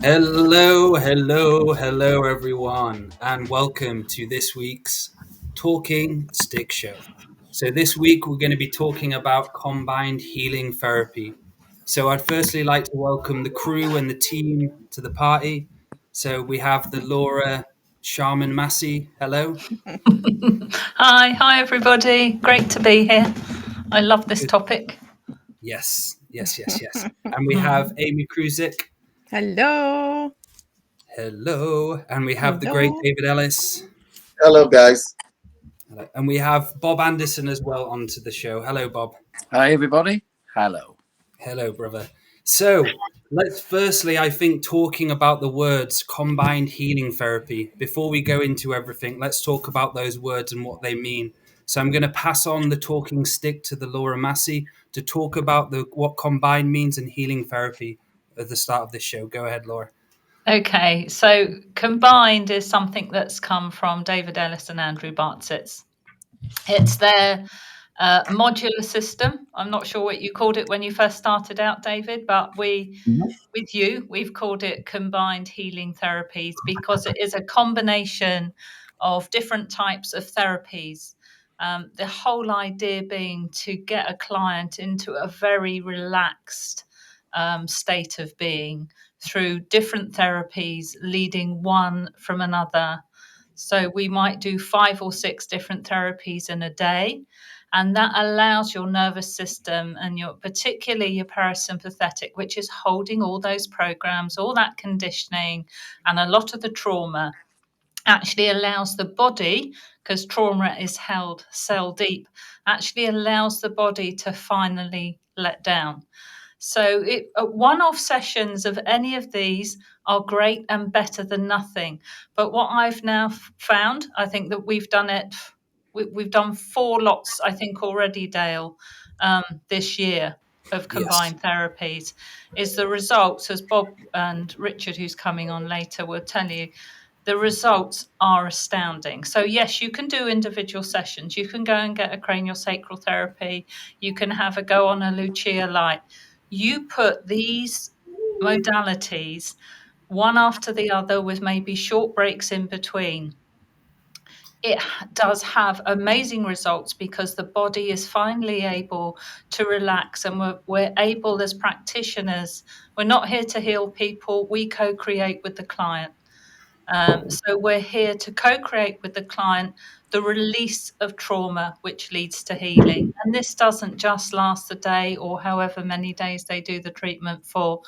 Hello, everyone, and welcome to this week's Talking Stick Show. So, this week we're going to be talking about combined healing therapy. So, I'd firstly like to welcome the crew and the team to the party. So, we have the Laura Massey. Hello. Hi everybody. Great to be here. I love this topic. Yes. And we have Amy Kruzic. Hello. Hello. And we have the great David Ellis. Hello, guys. Hello. And we have Bob Anderson as well onto the show. Hello, Bob. Hi, everybody. Hello. Hello, brother. So let's firstly, I think, talking about the words combined healing therapy. Before we go into everything, let's talk about those words and what they mean. So I'm going to pass on the talking stick to the Laura Massey to talk about what combined means in healing therapy at the start of this show. Go ahead, Laura. Okay, so combined is something that's come from David Ellis and Andrew Bartzis. It's their modular system. I'm not sure what you called it when you first started out, David, but we've called it combined healing therapies because it is a combination of different types of therapies. The whole idea being to get a client into a very relaxed state of being through different therapies, leading one from another. So we might do 5 or 6 different therapies in a day. And that allows your nervous system and particularly your parasympathetic, which is holding all those programs, all that conditioning, and a lot of the trauma, actually allows the body, because trauma is held cell deep, actually allows the body to finally let down. So one-off sessions of any of these are great and better than nothing. But what I've now found, I think that we've done 4 lots, I think, already, Dale, this year of combined therapies, is the results, as Bob and Richard, who's coming on later, will tell you, the results are astounding. So yes, you can do individual sessions. You can go and get a craniosacral therapy. You can have a go on a Lucia light. You put these modalities one after the other with maybe short breaks in between. It does have amazing results because the body is finally able to relax, and we're able as practitioners, we're not here to heal people, we co-create with the client. So we're here to co-create with the client the release of trauma, which leads to healing. And this doesn't just last a day or however many days they do the treatment for.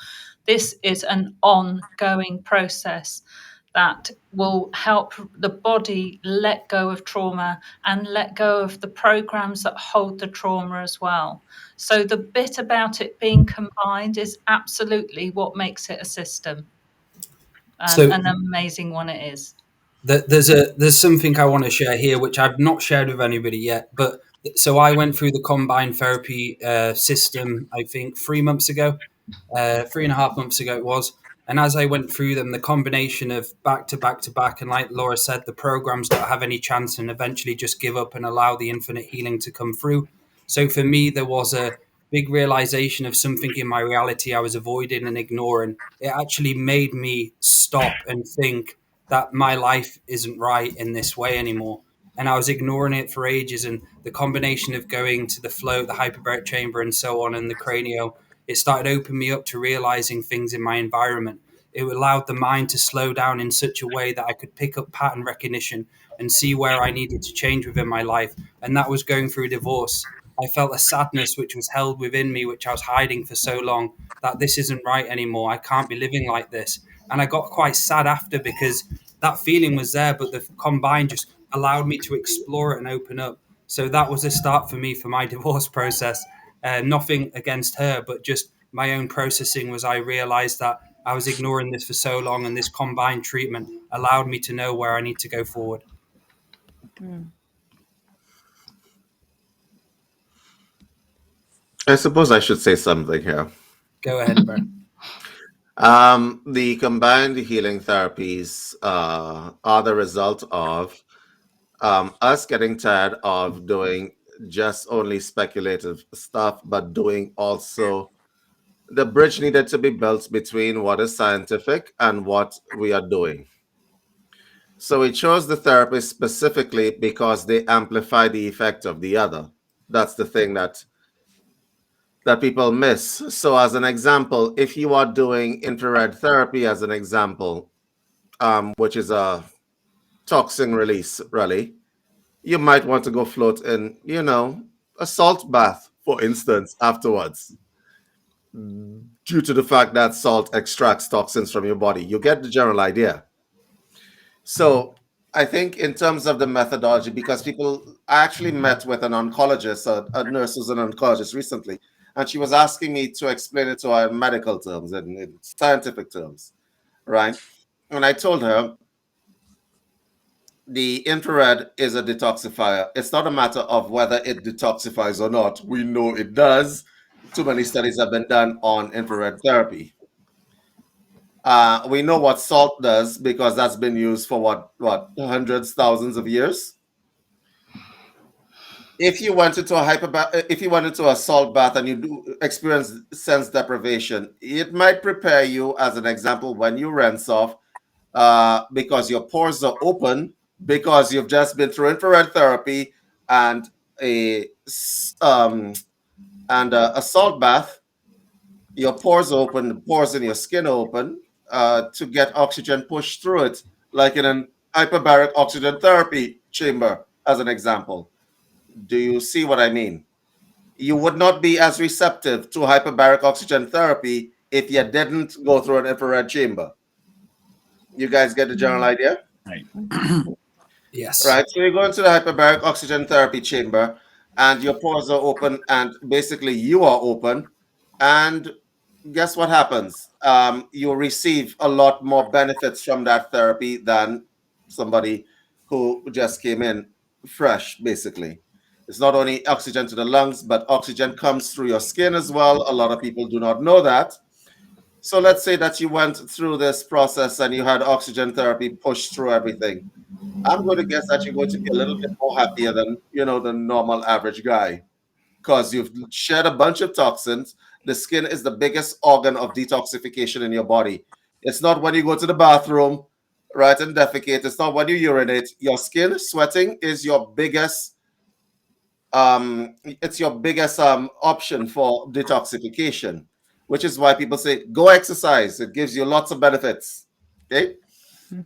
This is an ongoing process that will help the body let go of trauma and let go of the programs that hold the trauma as well. So the bit about it being combined is absolutely what makes it a system. And an amazing one it is. There's something I want to share here, which I've not shared with anybody yet. But so I went through the combined therapy system, I think 3 months ago, 3.5 months ago it was. And as I went through them, the combination of back to back to back, and like Laura said, the programs don't have any chance and eventually just give up and allow the infinite healing to come through. So for me, there was a big realization of something in my reality I was avoiding and ignoring. It actually made me stop and think that my life isn't right in this way anymore. And I was ignoring it for ages. And the combination of going to the float, the hyperbaric chamber, and so on, and the cranio, it started opening me up to realizing things in my environment. It allowed the mind to slow down in such a way that I could pick up pattern recognition and see where I needed to change within my life. And that was going through divorce. I felt a sadness which was held within me, which I was hiding for so long, that this isn't right anymore. I can't be living like this. And I got quite sad after because that feeling was there, but the combine just allowed me to explore it and open up. So that was a start for me for my divorce process. Nothing against her, but just my own processing was I realized that I was ignoring this for so long, and this combined treatment allowed me to know where I need to go forward. I suppose I should say something here. Go ahead, bro. The combined healing therapies are the result of us getting tired of doing just only speculative stuff, but doing also the bridge needed to be built between what is scientific and what we are doing. So we chose the therapist specifically because they amplify the effect of the other. That's the thing that people miss. So as an example, if you are doing infrared therapy as an example, which is a toxin release really, you might want to go float in, a salt bath, for instance, afterwards, due to the fact that salt extracts toxins from your body. You get the general idea. So I think in terms of the methodology, because I actually met with an oncologist, a nurse who's an oncologist recently, and she was asking me to explain it to her in medical terms and in scientific terms, right? And I told her the infrared is a detoxifier. It's not a matter of whether it detoxifies or not. We know it does. Too many studies have been done on infrared therapy. We know what salt does because that's been used for what hundreds, thousands of years. If you went into a salt bath and you do experience sense deprivation, it might prepare you, as an example, when you rinse off, because your pores are open, because you've just been through infrared therapy and a salt bath. Your pores open, the pores in your skin open, to get oxygen pushed through it, like in an hyperbaric oxygen therapy chamber, as an example. Do you see what I mean? You would not be as receptive to hyperbaric oxygen therapy if you didn't go through an infrared chamber. You guys get the general idea? Right. Yes. Right. So you go into the hyperbaric oxygen therapy chamber and your pores are open and basically you are open. And guess what happens? You receive a lot more benefits from that therapy than somebody who just came in fresh, basically. It's not only oxygen to the lungs, but oxygen comes through your skin as well. A lot of people do not know that. So let's say that you went through this process and you had oxygen therapy pushed through everything. I'm going to guess that you're going to be a little bit more happier than, the normal average guy, because you've shed a bunch of toxins. The skin is the biggest organ of detoxification in your body. It's not when you go to the bathroom, right, and defecate. It's not when you urinate. Your skin sweating is your biggest option for detoxification, which is why people say go exercise. It gives you lots of benefits. Okay,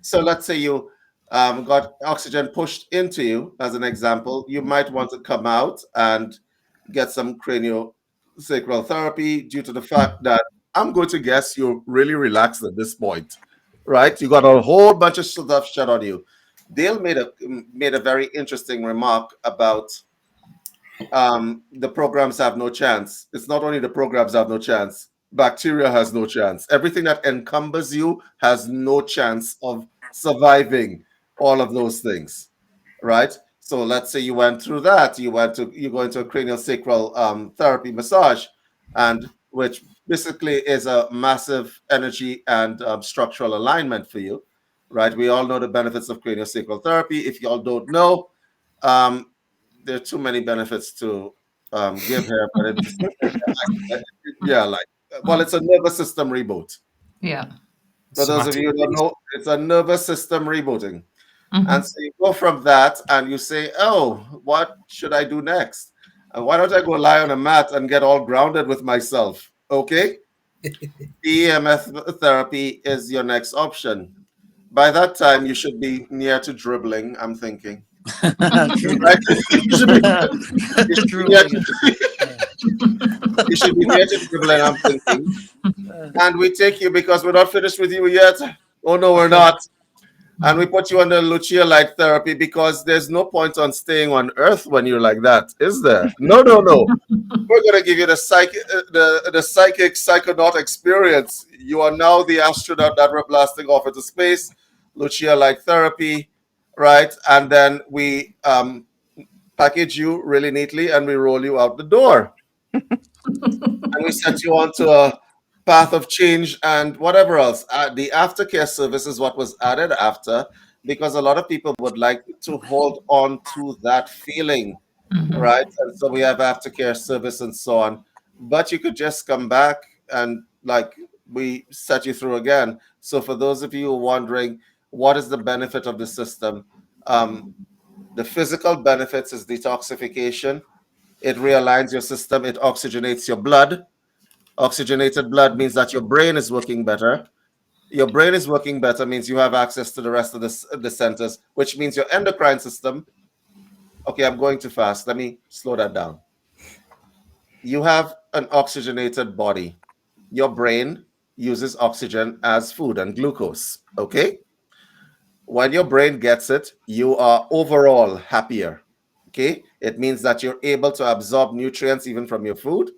so let's say you got oxygen pushed into you, as an example. You might want to come out and get some craniosacral therapy, due to the fact that I'm going to guess you're really relaxed at this point, right? You got a whole bunch of stuff shut on you. Dale made a very interesting remark about the programs have no chance. It's not only the programs have no chance, bacteria has no chance. Everything that encumbers you has no chance of surviving all of those things, right? So let's say you went through that, you go into a craniosacral therapy massage, and which basically is a massive energy and structural alignment for you, right? We all know the benefits of craniosacral therapy. If you all don't know, there are too many benefits to give here, but it's a nervous system reboot. Yeah. For those of you who don't know, it's a nervous system rebooting. Mhm. And so you go from that and you say, oh, what should I do next? And why don't I go lie on a mat and get all grounded with myself? Okay. PEMF therapy is your next option. By that time, you should be near to dribbling, I'm thinking. Right? You should be near to dribbling, I'm thinking. And we take you, because we're not finished with you yet. Oh, no, we're not. And we put you under Lucia light therapy, because there's no point on staying on Earth when you're like that, is there? No. We're going to give you the psychic psychonaut experience. You are now the astronaut that we're blasting off into space. Lucia light therapy, right? And then we package you really neatly and we roll you out the door. And we set you onto a path of change and whatever else. The aftercare service is what was added after, because a lot of people would like to hold on to that feeling, right? And so we have aftercare service and so on. But you could just come back and like we set you through again. So for those of you who are wondering, what is the benefit of the system? The physical benefits is detoxification. It realigns your system. It oxygenates your blood. Oxygenated blood means that your brain is working better. Your brain is working better means you have access to the rest of the centers, which means your endocrine system. Okay, I'm going too fast. Let me slow that down. You have an oxygenated body. Your brain uses oxygen as food and glucose. Okay? When your brain gets it, you are overall happier. Okay? It means that you're able to absorb nutrients even from your food.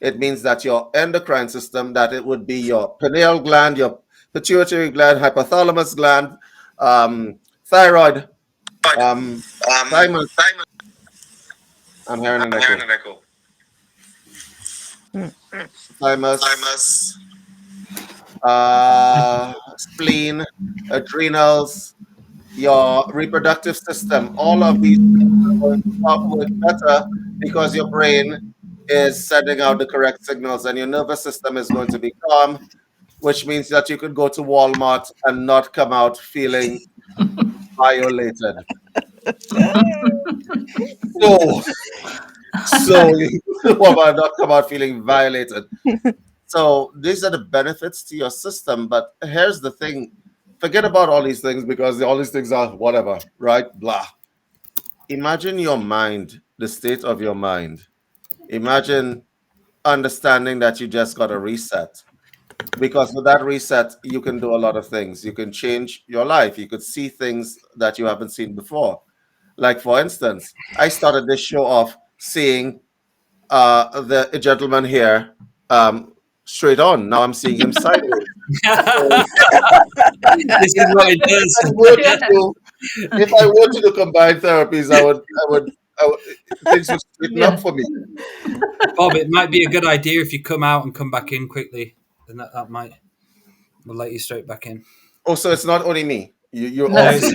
It means that your endocrine system, that it would be your pineal gland, your pituitary gland, hypothalamus gland, thyroid, thymus. I'm hearing an echo. Thymus, spleen, adrenals, your reproductive system, all of these things are going to start work better because your brain is sending out the correct signals and your nervous system is going to be calm, which means that you could go to Walmart and not come out feeling violated. So you will not come out feeling violated. So these are the benefits to your system. But here's the thing. Forget about all these things because all these things are whatever, right? Blah. Imagine your mind, the state of your mind. Imagine understanding that you just got a reset. Because with that reset, you can do a lot of things. You can change your life. You could see things that you haven't seen before. Like, for instance, I started this show off seeing the gentleman here straight on. Now I'm seeing him sideways. This is what it does. If I were to do combined therapies, I would things would straighten up for me. Bob, it might be a good idea if you come out and come back in quickly. Then that might will let you straight back in. Oh, so it's not only me. You're No, all. Bob is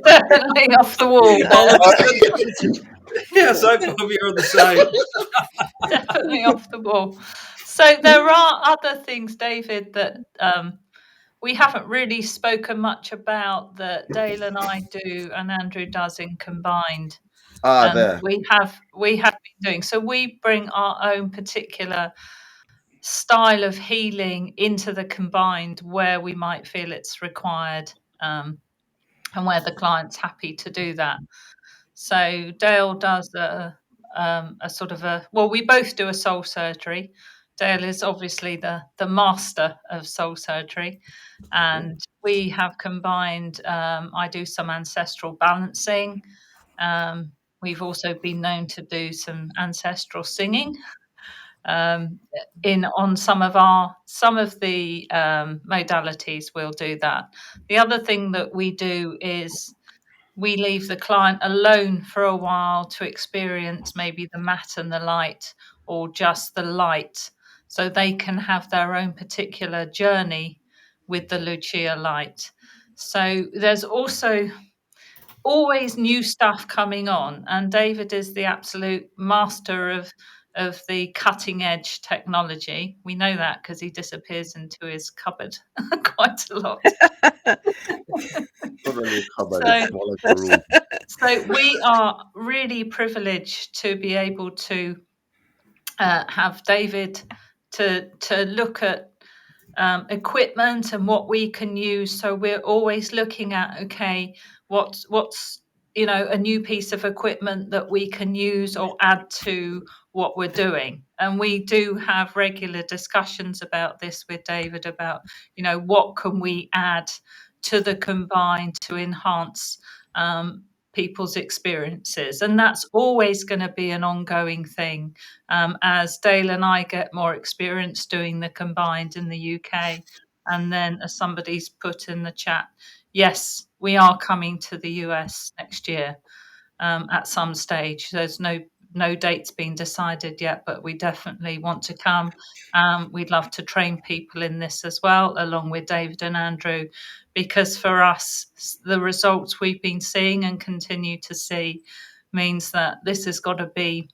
definitely off the wall. Yes, I Bob, you're on the side. Definitely off the wall. So there are other things, David, that we haven't really spoken much about that Dale and I do and Andrew does in combined. There. We have been doing. So we bring our own particular style of healing into the combined where we might feel it's required, and where the client's happy to do that. So Dale does a sort of we both do a soul surgery. Dale is obviously the master of soul surgery, and we have combined. I do some ancestral balancing. We've also been known to do some ancestral singing on some of the modalities. We'll do that. The other thing that we do is we leave the client alone for a while to experience maybe the mat and the light, or just the light, so they can have their own particular journey with the Lucia light. So there's also always new stuff coming on, and David is the absolute master of the cutting edge technology. We know that because he disappears into his cupboard quite a lot. So we are really privileged to be able to have David to look at equipment and what we can use. So we're always looking at, okay, what's a new piece of equipment that we can use or add to what we're doing. And we do have regular discussions about this with David about, what can we add to the combined to enhance people's experiences. And that's always going to be an ongoing thing. As Dale and I get more experience doing the combined in the UK. And then, as somebody's put in the chat, yes, we are coming to the US next year at some stage. There's no dates being decided yet, but we definitely want to come. We'd love to train people in this as well, along with David and Andrew, because for us, the results we've been seeing and continue to see means that this has got to be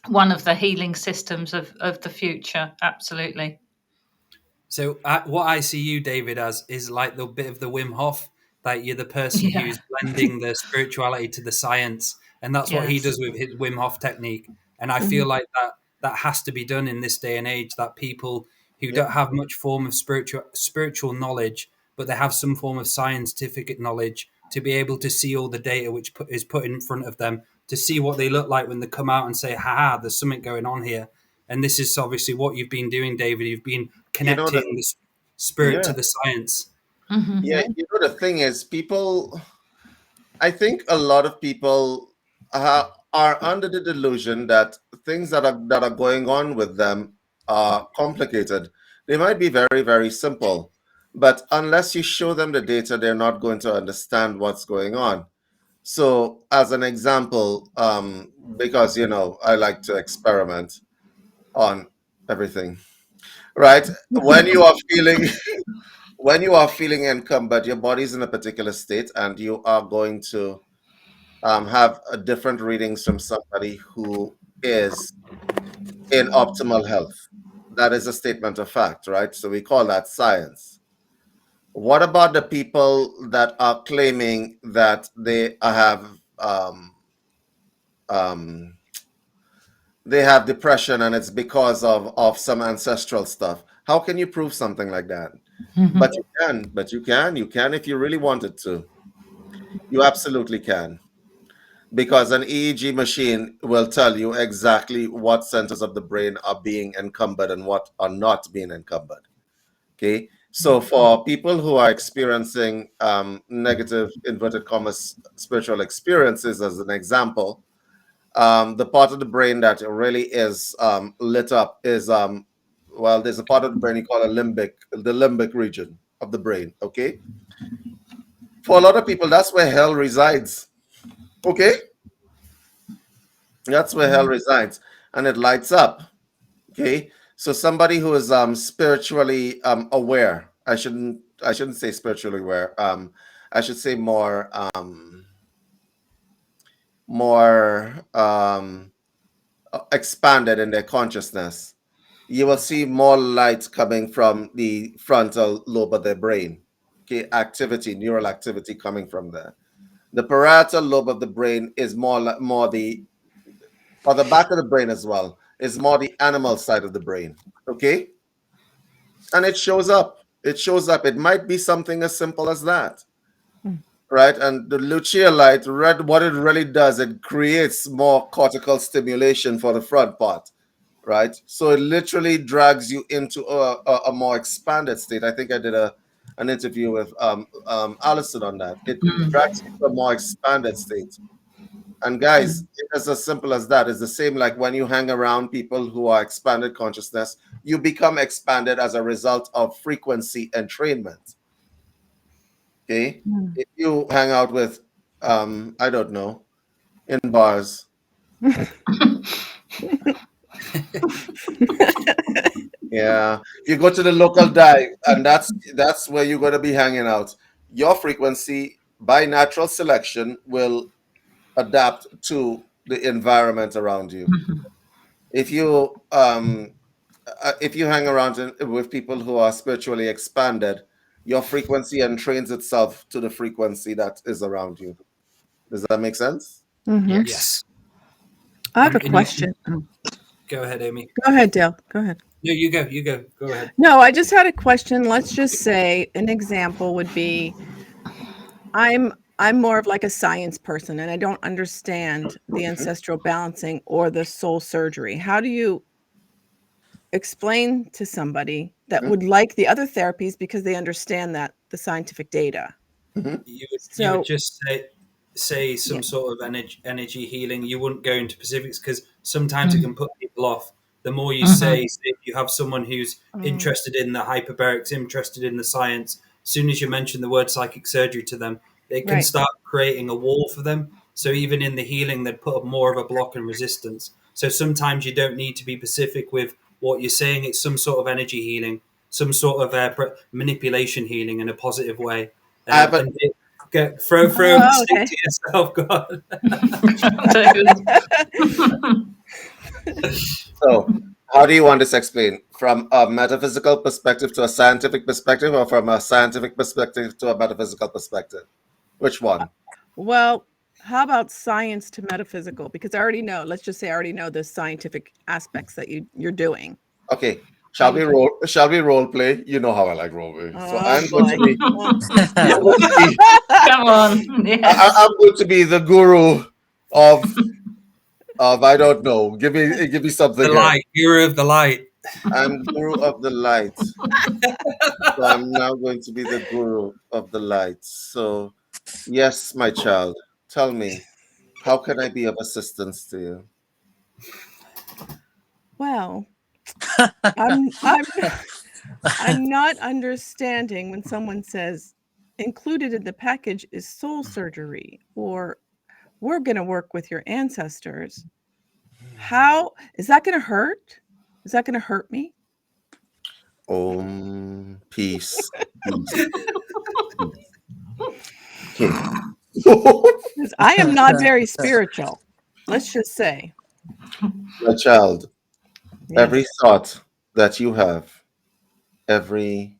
one of the healing systems of the future. Absolutely. So what I see you, David, as is like the bit of the Wim Hof, that you're the person Yeah. who's blending the spirituality to the science, and that's what he Yes. does with his Wim Hof technique. And I feel like that has to be done in this day and age. That people who don't have much form of spiritual knowledge, but they have some form of scientific knowledge, to be able to see all the data which is put in front of them, to see what they look like when they come out and say, "Ha, there's something going on here." And this is obviously what you've been doing, David. You've been connecting the spirit to the science. Yeah, the thing is, I think a lot of people are under the delusion that things that are going on with them are complicated. They might be very, very simple, but unless you show them the data, they're not going to understand what's going on. So, as an example, because I like to experiment on everything, right? When you are feeling encumbered, your body's in a particular state, and you are going to have different readings from somebody who is in optimal health. That is a statement of fact, right? So we call that science. What about the people that are claiming that they have depression and it's because of some ancestral stuff? How can you prove something like that? But you can if you really wanted to. You absolutely can. Because an EEG machine will tell you exactly what centers of the brain are being encumbered and what are not being encumbered. Okay. So for people who are experiencing negative, inverted commas, spiritual experiences, as an example, the part of the brain that really is lit up is, there's a part of the brain you call the limbic region of the brain. Okay. For a lot of people, that's where hell resides. Okay. That's where hell resides, and it lights up. Okay. So somebody who is spiritually aware, I shouldn't say spiritually aware, I should say more expanded in their consciousness, you will see more light coming from the frontal lobe of their brain. Okay, neural activity coming from there. The parietal lobe of the brain is more the back of the brain as well, is more the animal side of the brain. Okay, and it shows up. It might be something as simple as that. Right, and the Lucia light, what it really does, it creates more cortical stimulation for the front part, right? So it literally drags you into a more expanded state. I think I did an interview with Allison on that. It drags you to a more expanded state. And guys, it's as simple as that. It's the same like when you hang around people who are expanded consciousness, you become expanded as a result of frequency entrainment. Okay, if you hang out with, I don't know, in bars. Yeah, you go to the local dive, and that's where you're going to be hanging out. Your frequency, by natural selection, will adapt to the environment around you. If you hang around with people who are spiritually expanded, your frequency entrains itself to the frequency that is around you. Does that make sense? Yes. I have a question. Go ahead, Amy. Go ahead, Dale. Go ahead. No, you go. Go ahead. No, I just had a question. Let's just say an example would be, I'm more of like a science person, and I don't understand the ancestral balancing or the soul surgery. How do you explain to somebody that would like the other therapies because they understand that the scientific data? You would just say some sort of energy healing. You wouldn't go into specifics because sometimes it can put people off. The more you say, if you have someone who's interested in the hyperbarics, interested in the science, as soon as you mention the word psychic surgery to them, they can start creating a wall for them. So even in the healing, they'd put up more of a block and resistance. So sometimes you don't need to be specific with what you're saying. It's some sort of energy healing, some sort of manipulation healing in a positive way. Throw a stick to yourself, God. So, how do you want this explained? From a metaphysical perspective to a scientific perspective, or from a scientific perspective to a metaphysical perspective? Which one? Well, how about science to metaphysical? Because I already know, let's just say I already know the scientific aspects that you're doing. Okay. Shall we role play? You know how I like role play. So I'm going to be Come on. Yes. I'm going to be the guru of I don't know. Give me something. The light, guru of the light. I'm guru of the light. So I'm now going to be the guru of the light. So yes, my child, tell me, how can I be of assistance to you? Well, I'm not understanding when someone says included in the package is soul surgery, or we're going to work with your ancestors. How is that going to hurt? Is that going to hurt me? Peace. I am not very spiritual. Let's just say. My child, Yes. every thought that you have, every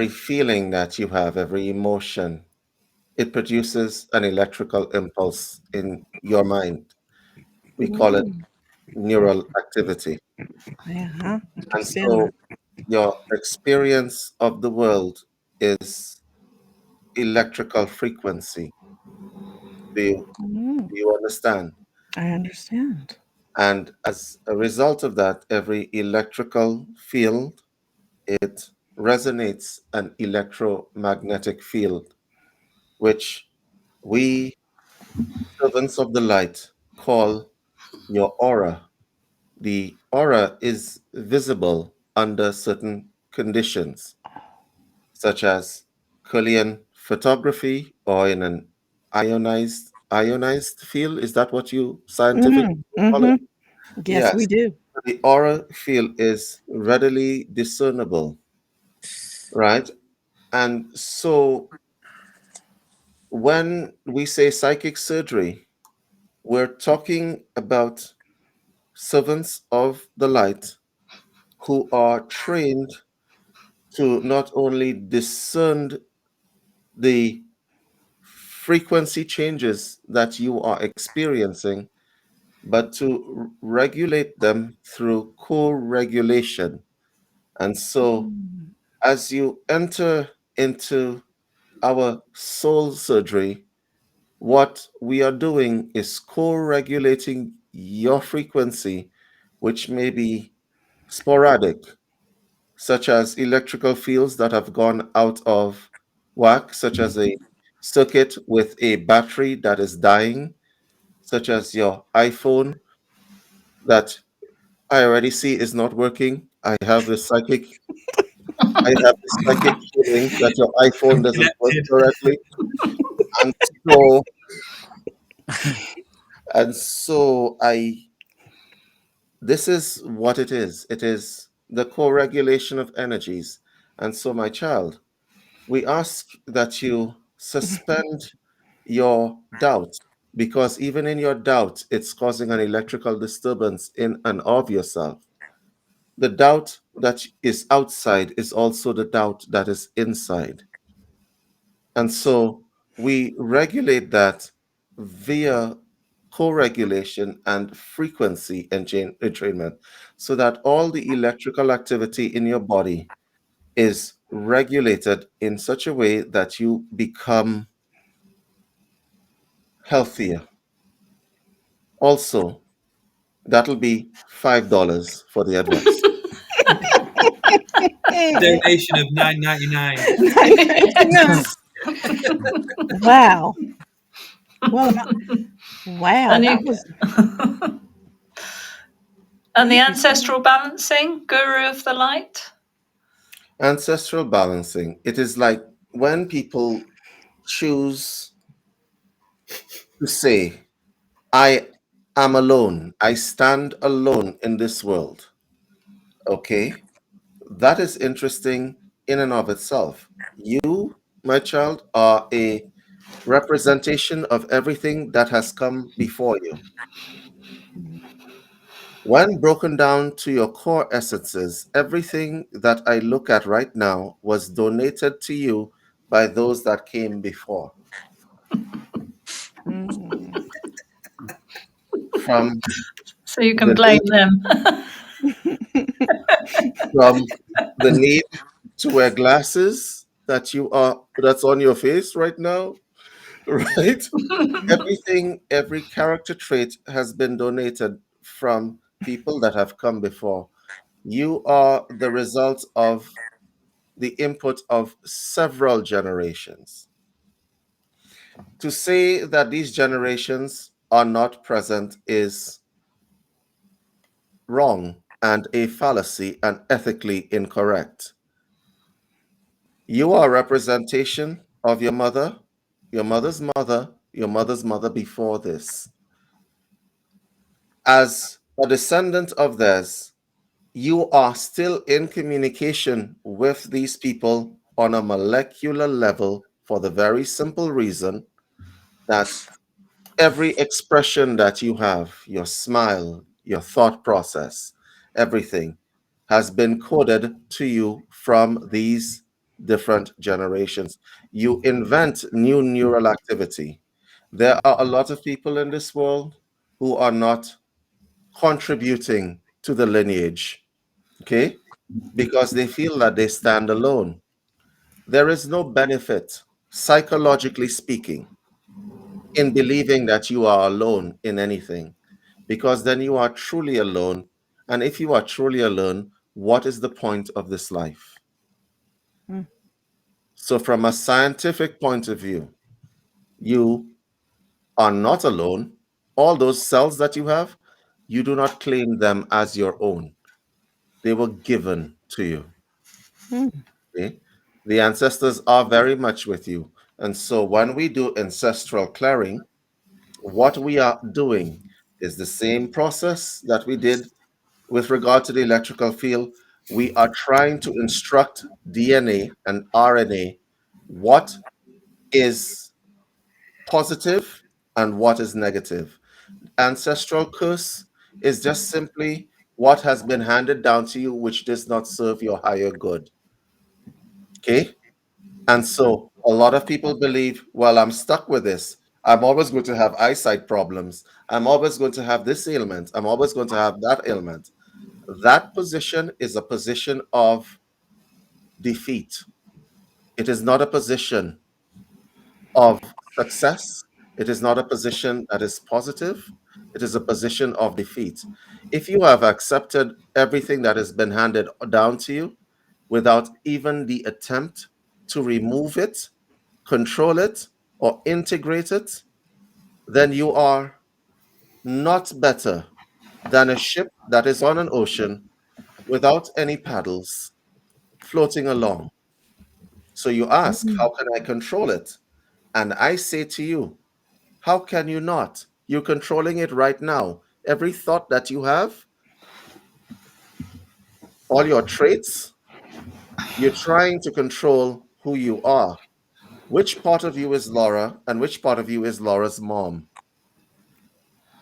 feeling that you have, every emotion, it produces an electrical impulse in your mind. We call it neural activity. Yeah, And so your experience of the world is electrical frequency. Do you understand? I understand. And as a result of that, every electrical field, it resonates an electromagnetic field, which we servants of the light call your aura. The aura is visible under certain conditions, such as Kirlian photography or in an ionized field. Is that what you scientifically call it? Yes, we do. The aura field is readily discernible, right? And so when we say psychic surgery, we're talking about servants of the light who are trained to not only discern the frequency changes that you are experiencing, but to regulate them through co-regulation. And so as you enter into our soul surgery, what we are doing is co-regulating your frequency, which may be sporadic, such as electrical fields that have gone out of whack, such as a circuit with a battery that is dying, such as your iPhone that I already see is not working. I have the psychic feeling that your iPhone doesn't work correctly. And so this is what it is. It is the co-regulation of energies. And so, my child, we ask that you suspend your doubt, because even in your doubt, it's causing an electrical disturbance in and of yourself. The doubt that is outside is also the doubt that is inside. And so we regulate that via co-regulation and frequency entrainment, so that all the electrical activity in your body is regulated in such a way that you become healthier. Also, that'll be $5 for the advice. Donation of $9.99. Wow. Well, wow. And That you- was And the ancestral balancing, guru of the light? Ancestral balancing. It is like when people choose to say, I am alone, I stand alone in this world. Okay, that is interesting in and of itself. You, my child, are a representation of everything that has come before you. When broken down to your core essences, everything that I look at right now was donated to you by those that came before. Mm. From So you can the blame need, them. from the need to wear glasses that's on your face right now, right? Everything, every character trait has been donated from people that have come before. You are the result of the input of several generations. To say that these generations are not present is wrong and a fallacy and ethically incorrect. You are a representation of your mother, your mother's mother, your mother's mother before this. As a descendant of theirs, you are still in communication with these people on a molecular level for the very simple reason that every expression that you have, your smile, your thought process, everything has been coded to you from these different generations. You invent new neural activity. There are a lot of people in this world who are not contributing to the lineage, okay? Because they feel that they stand alone. There is no benefit, psychologically speaking, in believing that you are alone in anything, because then you are truly alone. And if you are truly alone, what is the point of this life? Mm. So, from a scientific point of view, you are not alone. All those cells that you have, you do not claim them as your own, they were given to you. Mm. Okay? The ancestors are very much with you. And so, when we do ancestral clearing, what we are doing is the same process that we did with regard to the electrical field. We are trying to instruct DNA and RNA what is positive and what is negative. Ancestral curse is just simply what has been handed down to you, which does not serve your higher good. Okay? And so a lot of people believe, well, I'm stuck with this. I'm always going to have eyesight problems. I'm always going to have this ailment. I'm always going to have that ailment. That position is a position of defeat. It is not a position of success. It is not a position that is positive. It is a position of defeat. If you have accepted everything that has been handed down to you without even the attempt to remove it, control it, or integrate it, then you are not better than a ship that is on an ocean without any paddles floating along. So you ask, how can I control it? And I say to you, how can you not? You're controlling it right now. Every thought that you have, all your traits, you're trying to control who you are. Which part of you is Laura and which part of you is Laura's mom?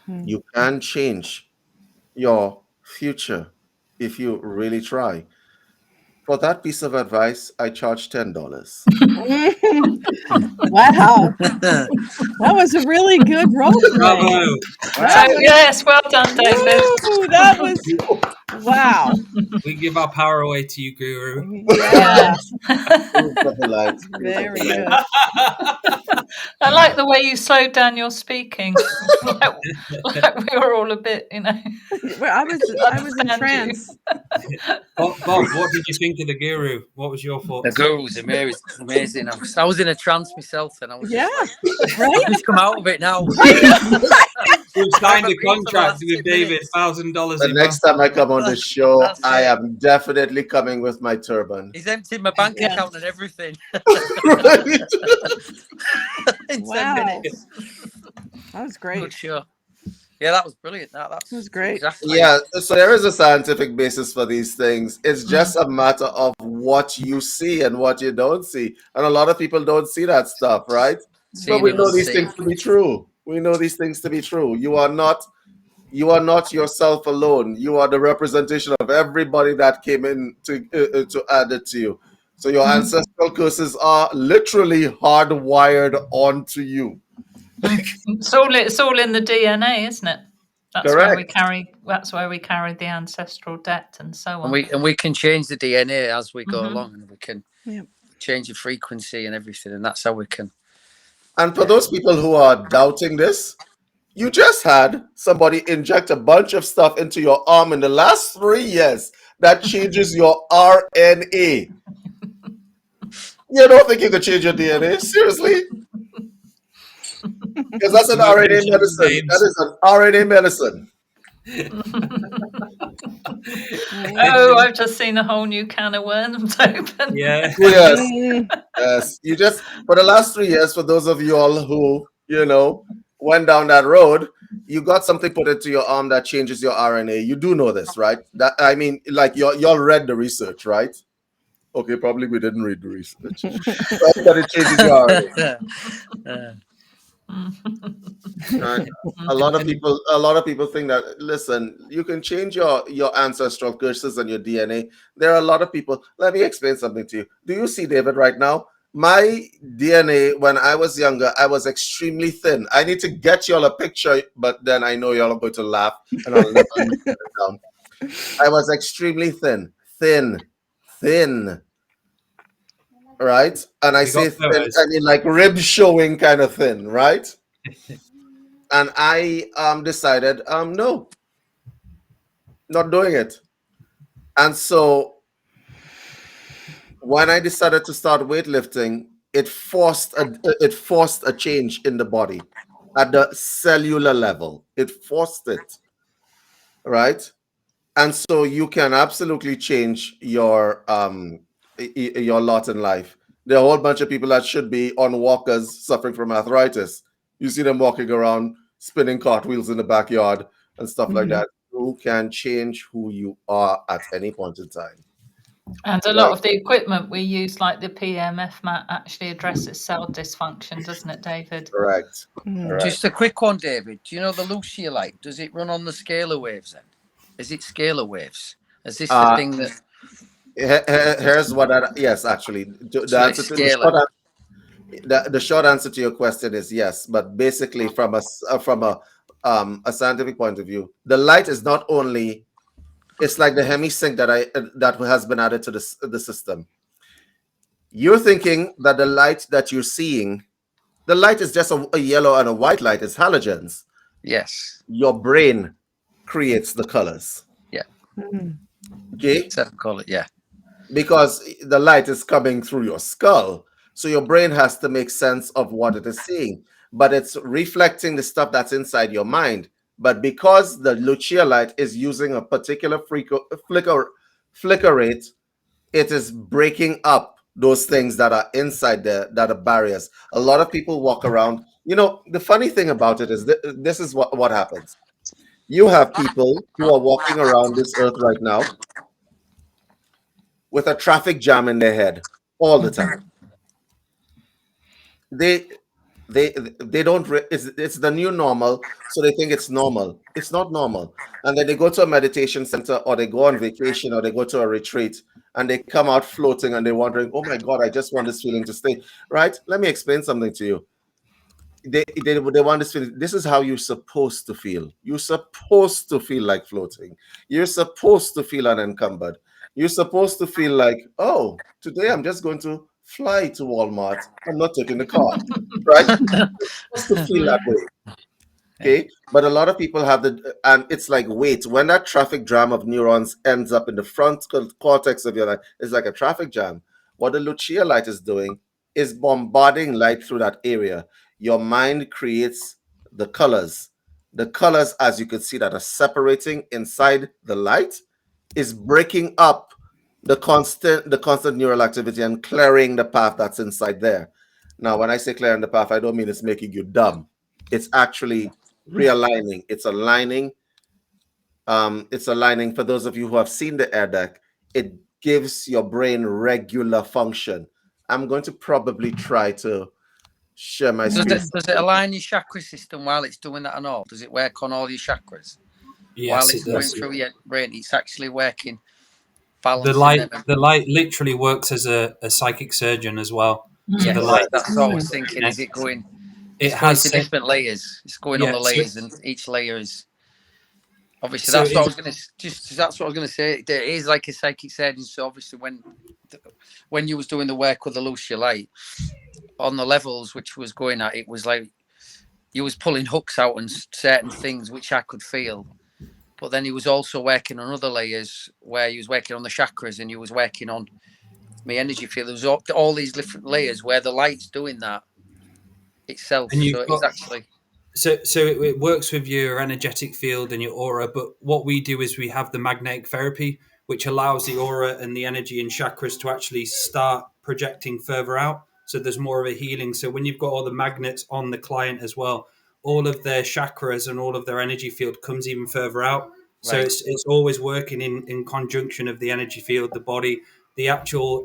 Mm. You can change your future if you really try. For that piece of advice, I charge $10. Wow, that was a really good role play. Bravo. So That was, yes, well done, David. woo, that was wow. We give our power away to you, Guru. Yeah, Yes. Proof of the light. Proof of very the light. good. I like the way you slowed down your speaking. like we were all a bit, Well, I was in understand you. trance. Bob, what did you think of the Guru? What was your The thoughts? guru was amazing. I was in a trance myself, and I was Yeah, just like, right. I've just come out of it now. We've signed I've a agreed for the contract last with 10 David, minutes. $1,000 The a next month. time I come on the show, That's I it. am definitely coming with my turban. He's emptied my bank Yes. account and everything Right? in 10 Wow, minutes. that was Good great. show. Yeah, that was brilliant. That's It was great. Exactly. Yeah, so there is a scientific basis for these things. It's just a matter of what you see and what you don't see. And a lot of people don't see that stuff, right? But Seeing we is know these unseen. things to be true. We know these things to be true. You are not You are not yourself alone. You are the representation of everybody that came in to add it to you. So your ancestral curses are literally hardwired onto you. It's all in the DNA, isn't it? That's Correct. where we carry. That's where we carry the ancestral debt and so on. And we can change the DNA as we go along, and we can Yep. change the frequency and everything, and that's how we can. And for those people who are doubting this, you just had somebody inject a bunch of stuff into your arm in the last 3 years that changes your RNA. You don't think you could change your DNA? Seriously? Because that's an RNA medicine. That is an RNA medicine. Oh, I've just seen a whole new can of worms open. Yeah. Yes. Yes. You just, for the last 3 years, for those of you all who, went down that road, you got something put into your arm that changes your RNA. You do know this, right? That, I mean, like y'all read the research, right? Okay, probably we didn't read the research. But it changes your RNA. Right. A lot of people think that, listen, you can change your ancestral curses and your DNA. There are a lot of people. Let me explain something to you. Do you see David right now? My DNA, when I was younger, I was extremely thin. I need to get y'all a picture, but then I know y'all are going to laugh and I'll never get it down. I was extremely thin. Right? And I say thin, I mean like ribs showing kind of thin, right? And I decided, no, not doing it. And so when I decided to start weightlifting, it forced a change in the body at the cellular level. It forced it, right? And so you can absolutely change your lot in life. There are a whole bunch of people that should be on walkers suffering from arthritis. You see them walking around, spinning cartwheels in the backyard and stuff like that. You can change who you are at any point in time. And a lot of the equipment we use, like the PEMF mat, actually addresses cell dysfunction, doesn't it, David? Correct. Just a quick one, David. Do you know the Lucia light? Does it run on the scalar waves then? Is it scalar waves? Is this the thing that... Here's what yes, actually. The short answer to your question is yes, but basically from a scientific point of view, the light is not only, it's like the hemisync that has been added to the system. You're thinking that the light that you're seeing, the light is just a yellow and a white light. It's halogens. Yes. Your brain creates the colors. Yeah. Okay. Call it, yeah. Because the light is coming through your skull. So your brain has to make sense of what it is seeing. But it's reflecting the stuff that's inside your mind. But because the Lucia light is using a particular flicker rate, it is breaking up those things that are inside there, that are barriers. A lot of people walk around. The funny thing about it is this is what happens. You have people who are walking around this earth right now with a traffic jam in their head all the time. They don't, it's the new normal, so they think it's normal. It's not normal. And then they go to a meditation center, or they go on vacation, or they go to a retreat, and they come out floating and they're wondering, oh my God, I just want this feeling to stay. Right? Let me explain something to you. They want this feeling. This is how you're supposed to feel. You're supposed to feel like floating. You're supposed to feel unencumbered. You're supposed to feel like, oh, today I'm just going to fly to Walmart. I'm not taking the car, right? You're supposed to feel that way. Okay, but a lot of people have and it's like, wait, when that traffic jam of neurons ends up in the front cortex of your life, it's like a traffic jam. What the Lucia light is doing is bombarding light through that area. Your mind creates the colors. The colors, as you can see, that are separating inside the light, is breaking up the constant neural activity and clearing the path that's inside there. Now, when I say clearing the path, I don't mean it's making you dumb. It's actually realigning. It's aligning. It's aligning. For those of you who have seen the air deck, it gives your brain regular function. I'm going to probably try to share my screen. Does it align your chakra system while it's doing that and all? Does it work on all your chakras? Yes, while it's going through your brain, it's actually working, balancing the light literally works as a psychic surgeon as well. So yes, the light, that's what I was thinking. Is it going? It's going to different layers. It's going on the layers, and each layer is obviously. That's what I was going to. That's what I was going to say. It is like a psychic surgeon. So obviously, when you was doing the work with the Lucia light on the levels which was going at, it was like you was pulling hooks out and certain things which I could feel. But then he was also working on other layers where he was working on the chakras and he was working on my energy field. There was all these different layers where the light's doing that itself. And So it's actually... So it works with your energetic field and your aura. But what we do is we have the magnetic therapy, which allows the aura and the energy and chakras to actually start projecting further out. So there's more of a healing. So when you've got all the magnets on the client as well, all of their chakras and all of their energy field comes even further out. So it's always working in conjunction of the energy field, the body. The actual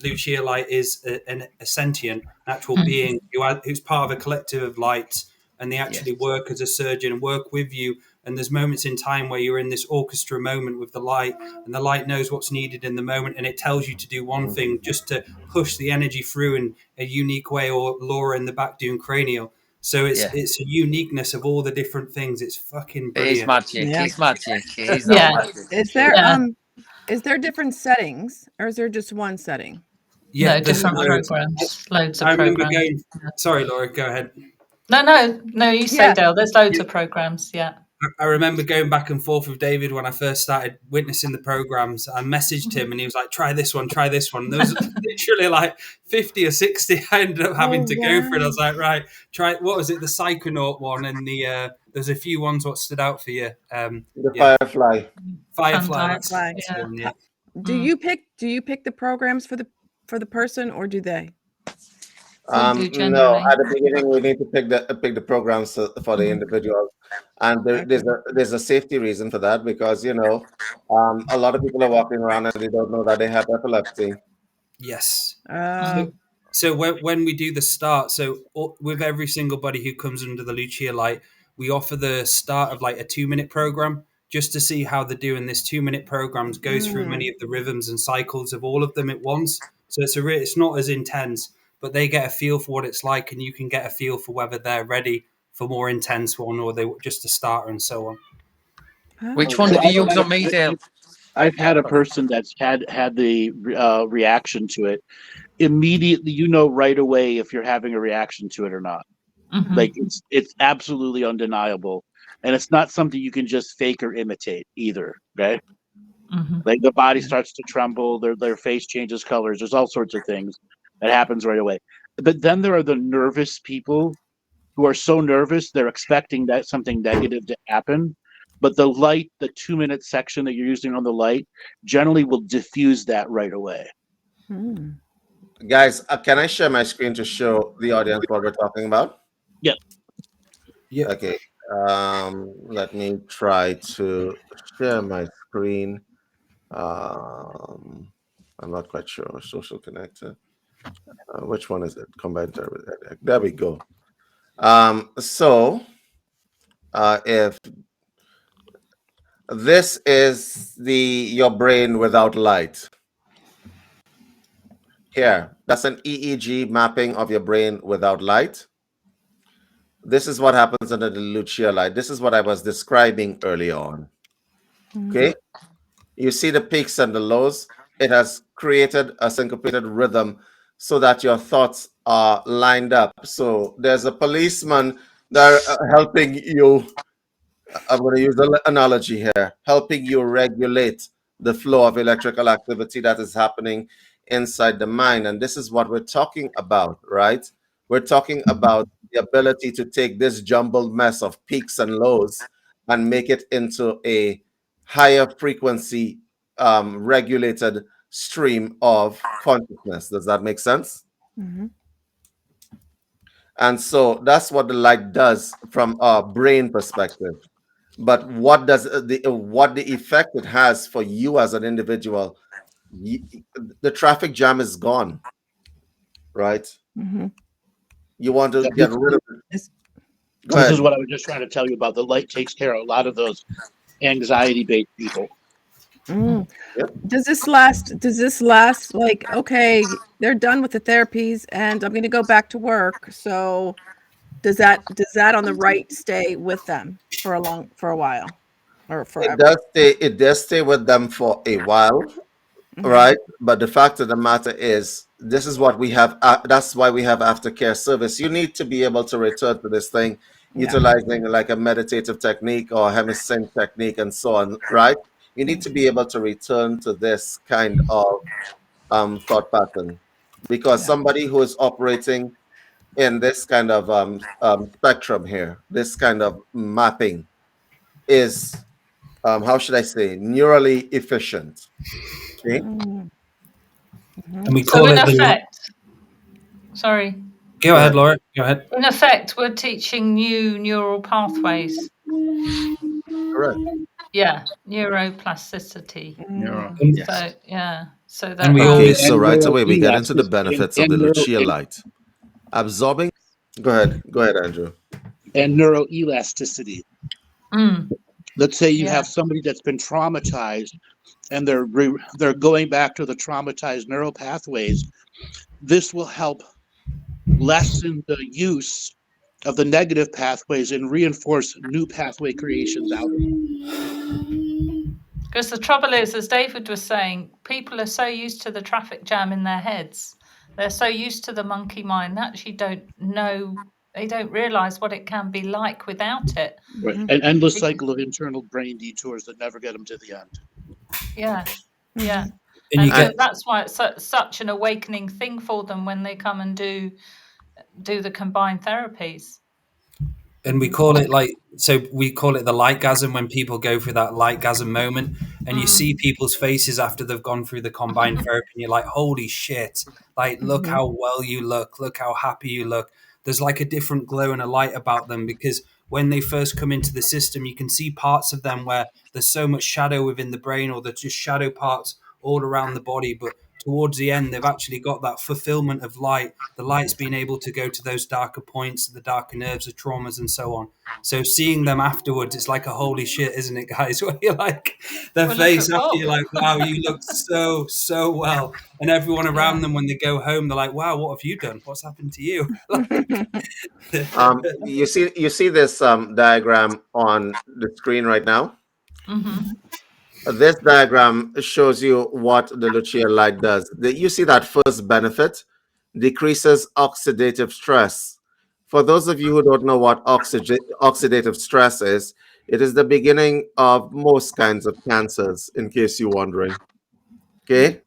Lucia light is a sentient, actual being who's part of a collective of lights, and they actually work as a surgeon and work with you. And there's moments in time where you're in this orchestra moment with the light, and the light knows what's needed in the moment, and it tells you to do one thing just to push the energy through in a unique way, or Laura in the back doing cranial. So it's a uniqueness of all the different things. It's fucking brilliant. It is magic. Yeah. It's magic. It is magic. Is there different settings, or is there just one setting? Yeah, no, different programs. Loads of I remember programs. Sorry, Laura, go ahead. No, you say, Dale. There's loads of programs, I remember going back and forth with David when I first started witnessing the programs. I messaged him and he was like, try this one. And there was literally like 50 or 60 I ended up having to go for it. I was like, right, try, what was it? The Psychonaut one, and there's a few ones what stood out for you. The Firefly. Do you pick the programs for the person, or do they? No, at the beginning we need to pick the programs for the individual, and there's a safety reason for that, because a lot of people are walking around and they don't know that they have epilepsy. Yes. So when we do the start, so with every single buddy who comes under the Lucia light, we offer the start of like a 2-minute program just to see how they're doing. This 2-minute program goes through many of the rhythms and cycles of all of them at once. So it's not as intense, but they get a feel for what it's like, and you can get a feel for whether they're ready for more intense one, or they just a starter, and so on. Which one did you use on me, Dale? I've had a person that's had the reaction to it. Immediately, right away if you're having a reaction to it or not. Like it's absolutely undeniable, and it's not something you can just fake or imitate either. Okay, like the body starts to tremble, their face changes colors. There's all sorts of things that happens right away. But then there are the nervous people who are so nervous they're expecting that something negative to happen. But the light, the 2-minute section that you're using on the light, generally will diffuse that right away. Guys, can I share my screen to show the audience what we're talking about? Yeah. Okay. Let me try to share my screen. I'm not quite sure. Social connector. Which one is it? Combined service. There we go. If this is your brain without light. Here, that's an EEG mapping of your brain without light. This is what happens under the Lucia light. This is what I was describing early on. Okay, you see the peaks and the lows. It has created a syncopated rhythm so that your thoughts are lined up. So there's a policeman that helping you. I'm going to use the analogy here, helping you regulate the flow of electrical activity that is happening inside the mind. And this is what we're talking about, right? We're talking about the ability to take this jumbled mess of peaks and lows and make it into a higher frequency regulated stream of consciousness. Does that make sense? And so that's what the light does from a brain perspective. But what the effect it has for you as an individual? The traffic jam is gone, right? You want to get rid of it. This is what I was just trying to tell you about. The light takes care of a lot of those anxiety-based people. Mm. Yep. Does this last like, okay, they're done with the therapies and I'm going to go back to work. So does that on the right stay with them for a while or forever? It does stay with them for a while, right? But the fact of the matter is, this is what we have. That's why we have aftercare service. You need to be able to return to this thing, utilizing like a meditative technique or hemisync technique and so on, right? You need to be able to return to this kind of thought pattern, because somebody who is operating in this kind of spectrum here, this kind of mapping, is how should I say, neurally efficient. Okay? And we call it effect. Sorry. Go ahead, Laura. Go ahead. In effect, we're teaching new neural pathways. Correct. Yeah, neuroplasticity. So that. And we always. So right away we get into the benefits of the Lucia light. Absorbing. Go ahead, Andrew. And neuroelasticity. Let's say you have somebody that's been traumatized, and they're going back to the traumatized neural pathways. This will help lessen the use of the negative pathways and reinforce new pathway creations out of them. Because the trouble is, as David was saying, people are so used to the traffic jam in their heads. They're so used to the monkey mind, they actually don't know, they don't realize what it can be like without it. Right. An endless cycle of internal brain detours that never get them to the end. Yeah. And so that's why it's such an awakening thing for them when they come and do the combined therapies. And we call it the lightgasm, when people go through that lightgasm moment, and you see people's faces after they've gone through the combined therapy, and you're like, holy shit, like, look how well you look how happy you look. There's like a different glow and a light about them, because when they first come into the system, you can see parts of them where there's so much shadow within the brain, or there's just shadow parts all around the body, but towards the end, they've actually got that fulfillment of light. The light's been able to go to those darker points, the darker nerves, the traumas, and so on. So seeing them afterwards, it's like a holy shit, isn't it, guys? Where you're like, their face after, you're like, wow, you look so well. And everyone around them, when they go home, they're like, wow, what have you done? What's happened to you? You see this diagram on the screen right now? This diagram shows you what the Lucia light does. You see that first benefit, decreases oxidative stress. For those of you who don't know what oxidative stress is, it is the beginning of most kinds of cancers, in case you're wondering. Okay?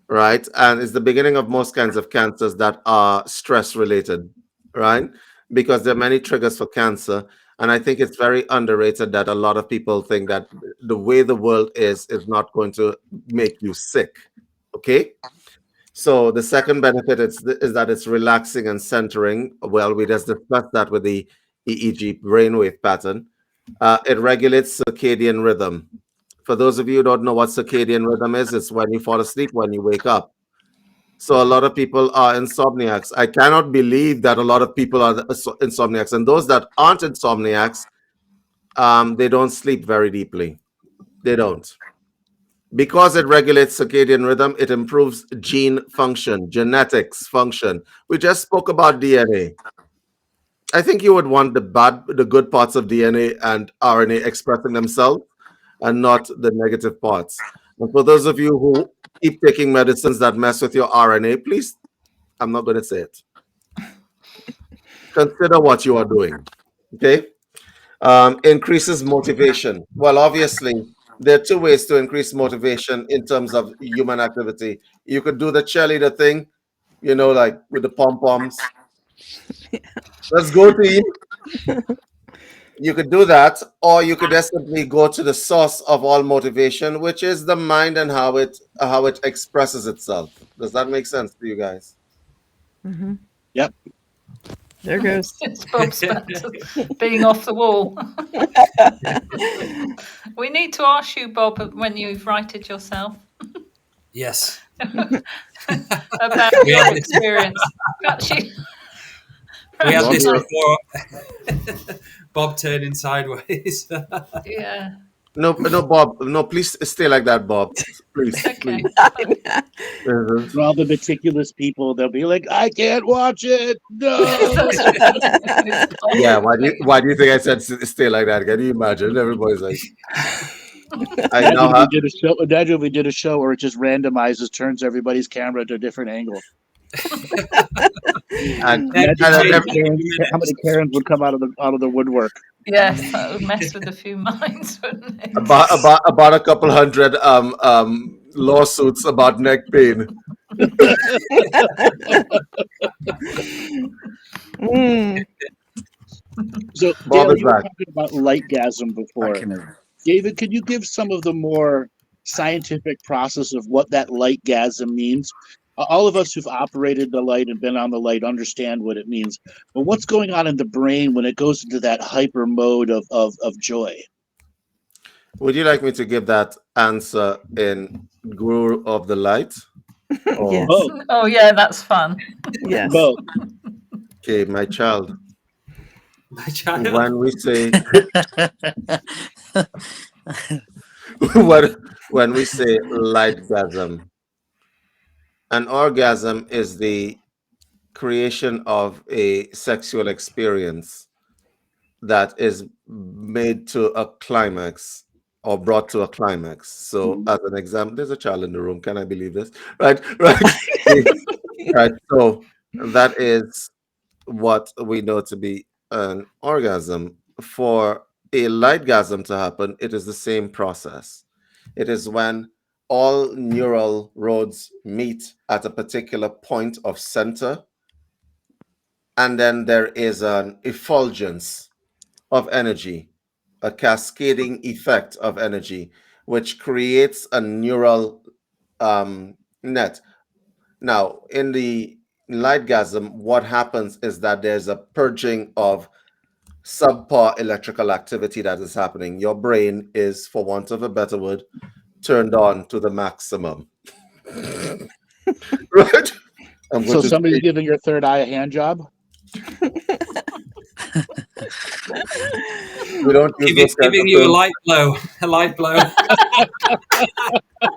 Right? And it's the beginning of most kinds of cancers that are stress related, right? Because there are many triggers for cancer. And I think it's very underrated that a lot of people think that the way the world is not going to make you sick. Okay? So the second benefit is that it's relaxing and centering. Well, we just discussed that with the EEG brainwave pattern. It regulates circadian rhythm. For those of you who don't know what circadian rhythm is, it's when you fall asleep, when you wake up. So a lot of people are insomniacs. I cannot believe that a lot of people are insomniacs. And those that aren't insomniacs, they don't sleep very deeply. They don't. Because it regulates circadian rhythm, it improves gene function, genetics function. We just spoke about DNA. I think you would want the good parts of DNA and RNA expressing themselves, and not the negative parts. And for those of you who keep taking medicines that mess with your RNA, please, I'm not going to say it. Consider what you are doing. Okay? Increases motivation. Well, obviously, there are two ways to increase motivation in terms of human activity. You could do the cheerleader thing, like with the pom-poms. Let's go, team. You could do that, or you could just simply go to the source of all motivation, which is the mind and how it expresses itself. Does that make sense to you guys? Yep. There goes. It's Bob's being off the wall. We need to ask you, Bob, when you've righted yourself. Yes. About your experience. Bob turning sideways. Yeah. No, Bob. No, please stay like that, Bob. Please, Okay. please. For all the meticulous people, they'll be like, "I can't watch it." No. Yeah. Why do you think I said stay like that? Can you imagine? Everybody's like, Imagine if we did a show where it just randomizes, turns everybody's camera to a different angle. and How many Karens would come out of the woodwork? Yes, that would mess with a few minds, wouldn't it? about a couple hundred lawsuits about neck pain. So, Bob Dale, is you were back. talking about lightgasm before. David, could you give some of the more scientific process of what that lightgasm means? All of us who've operated the light and been on the light understand what it means. But what's going on in the brain when it goes into that hyper mode of joy? Would you like me to give that answer in Guru of the Light? Yes. Oh, yeah, that's fun. Yes. Both. Okay, my child. My child. When we say when we say lightgasm, an orgasm is the creation of a sexual experience that is made to a climax or brought to a climax. So, as an example, there's a child in the room. Can I believe this? Right. Right. So that is what we know to be an orgasm. For a lightgasm to happen, it is the same process. It is when all neural roads meet at a particular point of center, and then there is an effulgence of energy, a cascading effect of energy, which creates a neural net. Now, in the lightgasm, what happens is that there's a purging of subpar electrical activity that is happening. Your brain is, for want of a better word, turned on to the maximum. Right? So somebody's giving your third eye a hand job? We don't use those giving you a light blow. A light blow.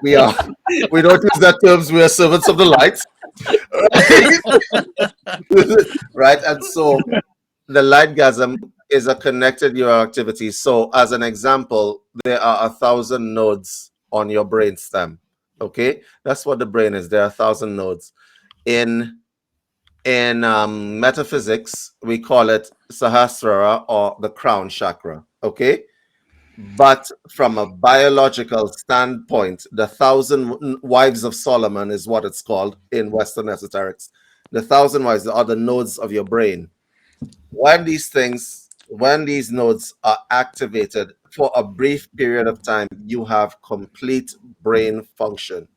We don't use that terms. We are servants of the light. Right? And so the lightgasm is a connected neural activity. So as an example, there are 1,000 nodes on your brain stem. Okay? That's what the brain is. There are 1,000 nodes. In metaphysics, we call it Sahasrara, or the crown chakra. Okay? But from a biological standpoint, the 1,000 wives of Solomon is what it's called in Western esoterics. The 1,000 wives are the nodes of your brain. When these nodes are activated for a brief period of time, you have complete brain function.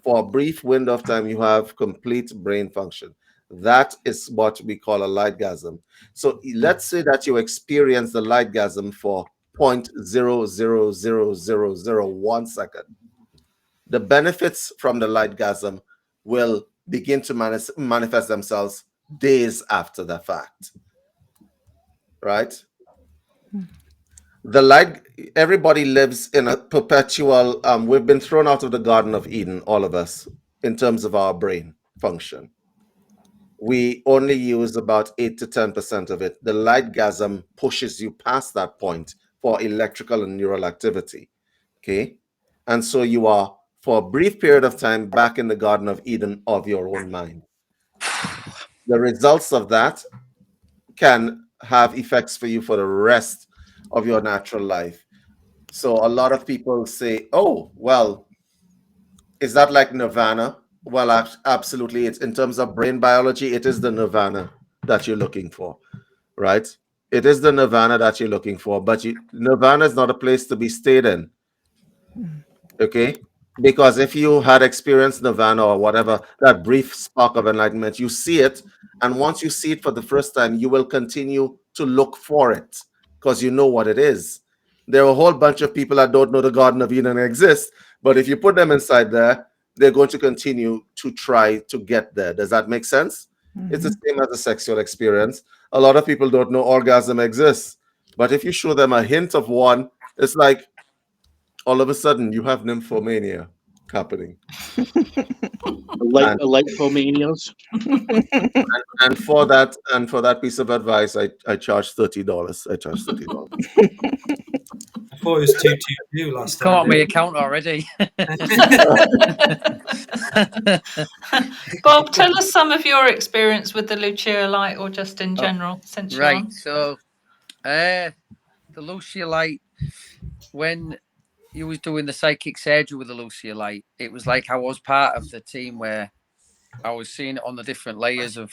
For a brief window of time, you have complete brain function. That is what we call a lightgasm. So let's say that you experience the lightgasm for 0.000001 second. The benefits from the lightgasm will begin to manifest themselves days after the fact. Right? Everybody lives in a perpetual, we've been thrown out of the Garden of Eden, all of us, in terms of our brain function. We only use about 8 to 10% of it. The lightgasm pushes you past that point for electrical and neural activity. Okay? And so you are, for a brief period of time, back in the Garden of Eden of your own mind. The results of that can have effects for you for the rest of your natural life. So a lot of people say, oh, well, is that like nirvana? Well, absolutely. It's in terms of brain biology, it is the nirvana that you're looking for, right? It is the nirvana that you're looking for, but nirvana is not a place to be stayed in, okay? Because if you had experienced nirvana or whatever, that brief spark of enlightenment, you see it, and once you see it for the first time, you will continue to look for it because you know what it is. There are a whole bunch of people that don't know the Garden of Eden exists, but if you put them inside there, they're going to continue to try to get there. Does that make sense? Mm-hmm. It's the same as a sexual experience. A lot of people don't know orgasm exists, But if you show them a hint of one, it's like all of a sudden you have nymphomania happening. Lymphomanias. And for that piece of advice, I charge $30. I charge $30. I thought it was 222 last It's time. come on my account already. Bob, tell us some of your experience with the Lucia light, or just in general, since you're on. So the Lucia light, when you was doing the psychic surgery with the Lucia light, it was like I was part of the team where I was seeing it on the different layers of.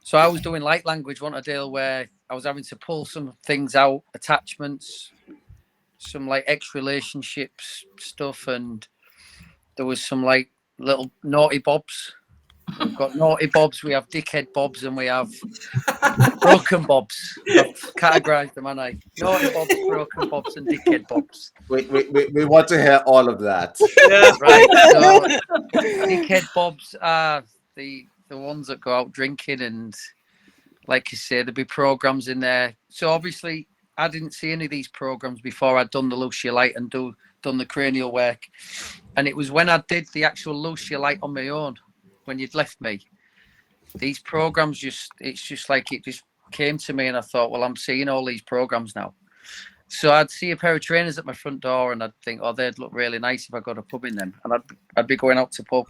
So I was doing light language one day where I was having to pull some things out, attachments, some like ex-relationships stuff, and there was some like little naughty bobs. We've got naughty bobs, we have dickhead bobs, and we have broken bobs. I've categorized them, and naughty bobs, broken bobs, and dickhead bobs. We want to hear all of that. Yeah, right. So dickhead bobs are the ones that go out drinking, and like you say, there'll be programs in there. So obviously I didn't see any of these programs before I'd done the Lucia light and done the cranial work. And it was when I did the actual Lucia light on my own, when you'd left me, these programs it's just like it just came to me, and I thought, well, I'm seeing all these programs now. So I'd see a pair of trainers at my front door, and I'd think, oh, they'd look really nice if I got a pub in them, and I'd be going out to pub.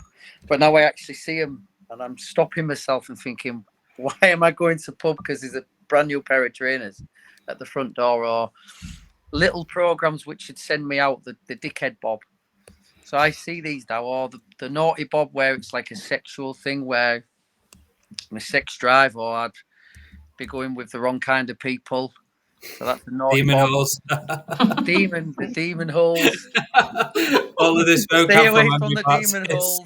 But now I actually see them, and I'm stopping myself and thinking, why am I going to pub? Because there's a brand new pair of trainers at the front door, or little programs which would send me out, the dickhead bob. So I see these now, or the naughty bob, where it's like a sexual thing, where my sex drive, or I'd be going with the wrong kind of people. So that's the naughty demon bob. holes. The demon holes. All of this vocab. Stay away from the demon holes.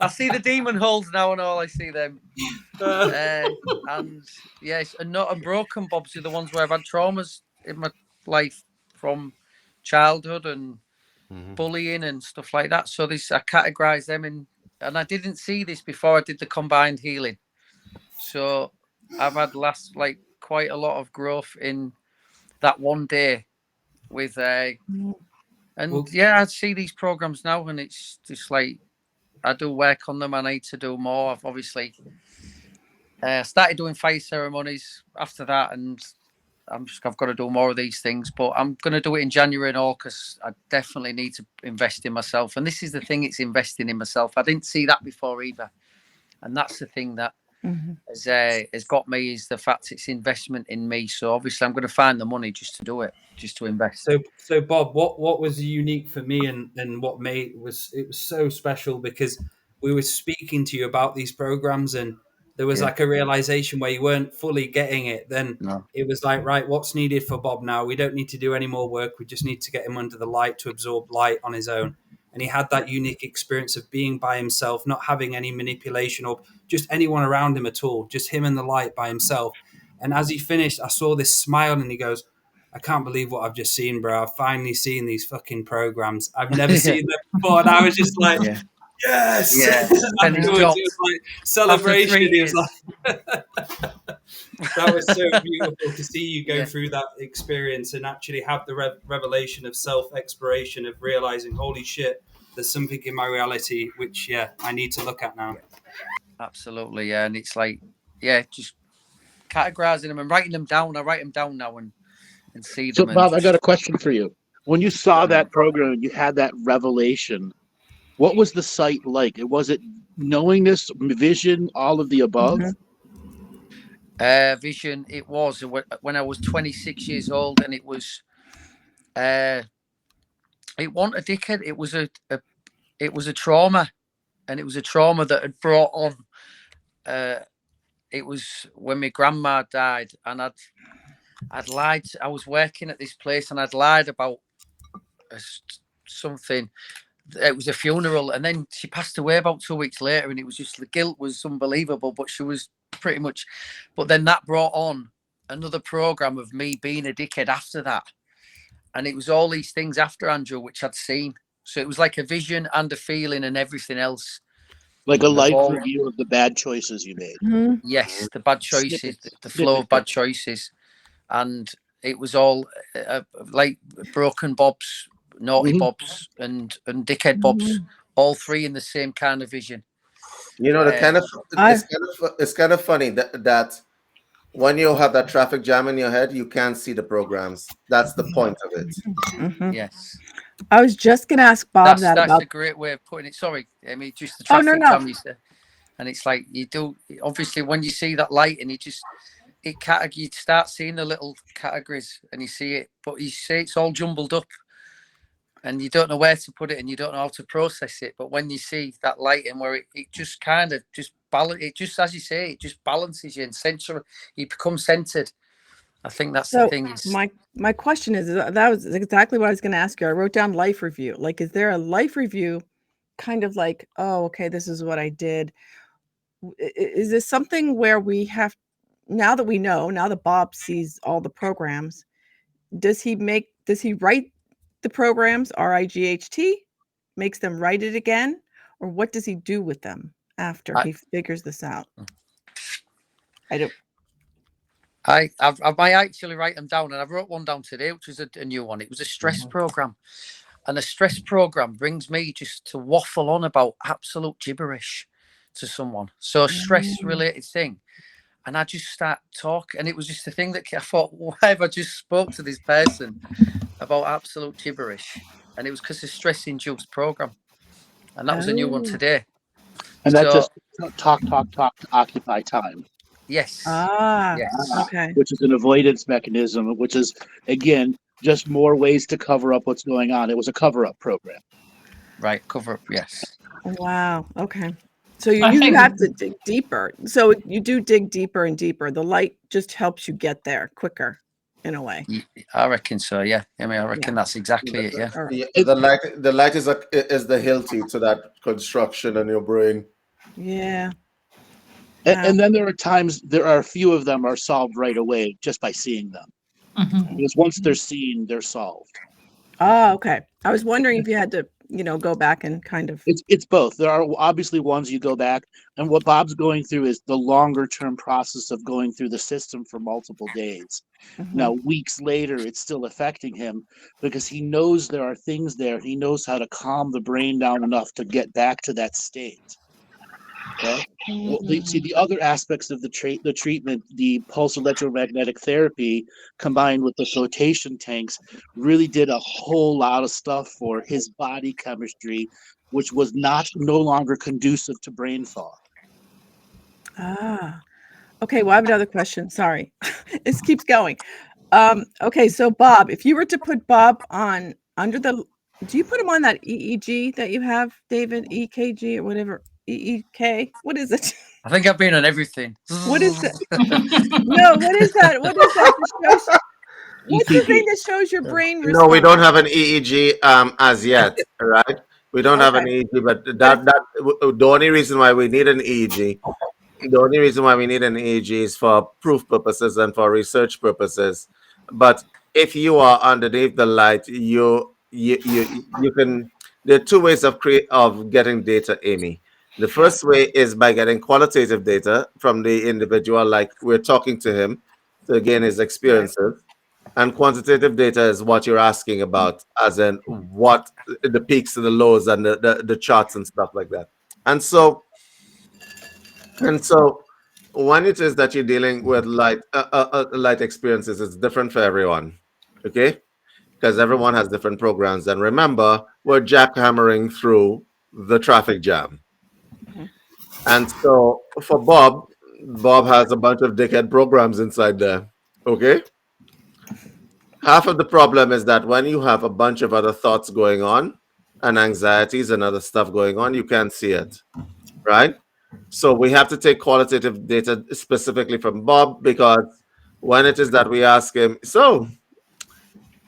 I see the demon holes now, and all I see them. And yes, and broken bobs are the ones where I've had traumas in my life from childhood and bullying and stuff like that. So I categorize them in, and I didn't see this before I did the combined healing. So I've had quite a lot of growth in that one day with I'd see these programs now, and it's just like I do work on them. I need to do more. I've obviously started doing fire ceremonies after that, and I've got to do more of these things, but I'm going to do it in January and all, because I definitely need to invest in myself. And this is the thing, it's investing in myself. I didn't see that before either. And that's the thing that has got me, is the fact it's investment in me. So obviously I'm going to find the money just to do it, just to invest. So Bob, what was unique for me and what made it was so special, because we were speaking to you about these programs, and there was like a realization where you weren't fully getting it. Then it was like, right, what's needed for Bob now? We don't need to do any more work. We just need to get him under the light to absorb light on his own. And he had that unique experience of being by himself, not having any manipulation or just anyone around him at all, just him and the light by himself. And as he finished, I saw this smile, and he goes, I can't believe what I've just seen, bro. I've finally seen these fucking programs. I've never seen them before. And I was just like, yes. Yeah. And it was like celebration. It was like that was so beautiful to see you go through that experience and actually have the revelation of self-exploration, of realizing, holy shit, there's something in my reality which I need to look at now. Absolutely, yeah. And it's like, just categorizing them and writing them down. I write them down now and see them. So Bob, I got a question for you. When you saw that program and you had that revelation, what was the site like? Was it knowingness, vision, all of the above? Vision. It was when I was 26 years old, and it was. It wasn't a dickhead. It was a trauma, and it was a trauma that had brought on. It was when my grandma died, and I'd lied. I was working at this place, and I'd lied about something. It was a funeral, and then she passed away about 2 weeks later, and it was just, the guilt was unbelievable, but she was pretty much, but then that brought on another program of me being a dickhead after that. And it was all these things after, Andrew, which I'd seen. So it was like a vision and a feeling and everything else. Like a life review of the bad choices you made. Yes, the bad choices, the flow of bad choices. And it was all like broken bobs, naughty bobs, and dickhead bobs, all three in the same kind of vision. You know, it's kind of funny that when you have that traffic jam in your head, you can't see the programs. That's the point of it. Yes. I was just going to ask Bob that's a great way of putting it. Sorry, Amy, just the traffic jam. And it's like you do, obviously, when you see that light and you start seeing the little categories and you see it, but you see it's all jumbled up and you don't know where to put it and you don't know how to process it. But when you see that light and where it just kind of just balance, it just, as you say, it just balances you and you become centered. I think that's the thing. My question is, that was exactly what I was going to ask you. I wrote down life review. Like, is there a life review kind of like, oh, okay, this is what I did? Is this something where we have, now that Bob sees all the programs, does he write the programs, RIGHT, makes them write it again? Or what does he do with them after he figures this out? I might actually write them down, and I wrote one down today, which was a new one. It was a stress program, and a stress program brings me just to waffle on about absolute gibberish to someone. So a stress-related thing, and I just start talking, and it was just a thing that I thought, why have I just spoke to this person about absolute gibberish? And it was because of stress-induced program, and that was a new one today. And that's just talk to occupy time. Yes. Yes. Okay. Which is an avoidance mechanism, which is, again, just more ways to cover up what's going on. It was a cover-up program. Right, cover up, yes. Wow. Okay. So you have to dig deeper. So you do dig deeper and deeper. The light just helps you get there quicker, in a way. I reckon so. Yeah. I mean, I reckon that's exactly it. Yeah. The light is the hilty to that construction in your brain. Yeah. And then there are a few of them are solved right away just by seeing them. Because once they're seen, they're solved. Oh, okay. I was wondering if you had to, go back and kind of. It's both. There are obviously ones you go back, and what Bob's going through is the longer term process of going through the system for multiple days. Now, weeks later, it's still affecting him because he knows there are things there. He knows how to calm the brain down enough to get back to that state. Okay. Well, the other aspects of the treatment, the pulse electromagnetic therapy combined with the flotation tanks, really did a whole lot of stuff for his body chemistry, which was no longer conducive to brain thaw. Okay. Well, I have another question. Sorry, this keeps going. Okay, so Bob, if you were to put Bob on do you put him on that EEG that you have, David, EKG or whatever? EEK? What is it? I think I've been on everything. What is it? No, what is that? What is that? What's the thing that shows your brain response? No, we don't have an EEG as yet, right? We don't have an EEG, but the only reason why we need an EEG, is for proof purposes and for research purposes. But if you are underneath the light, you can. There are two ways of getting data, Amy. The first way is by getting qualitative data from the individual, like we're talking to him to gain his experiences. And quantitative data is what you're asking about, as in what the peaks and the lows and the charts and stuff like that. And so when it is that you're dealing with light experiences, it's different for everyone, okay? Because everyone has different programs. And remember, we're jackhammering through the traffic jam. And so for Bob has a bunch of dickhead programs inside there, okay? Half of the problem is that when you have a bunch of other thoughts going on and anxieties and other stuff going on, you can't see it, right? So we have to take qualitative data specifically from Bob, because when it is that we ask him, so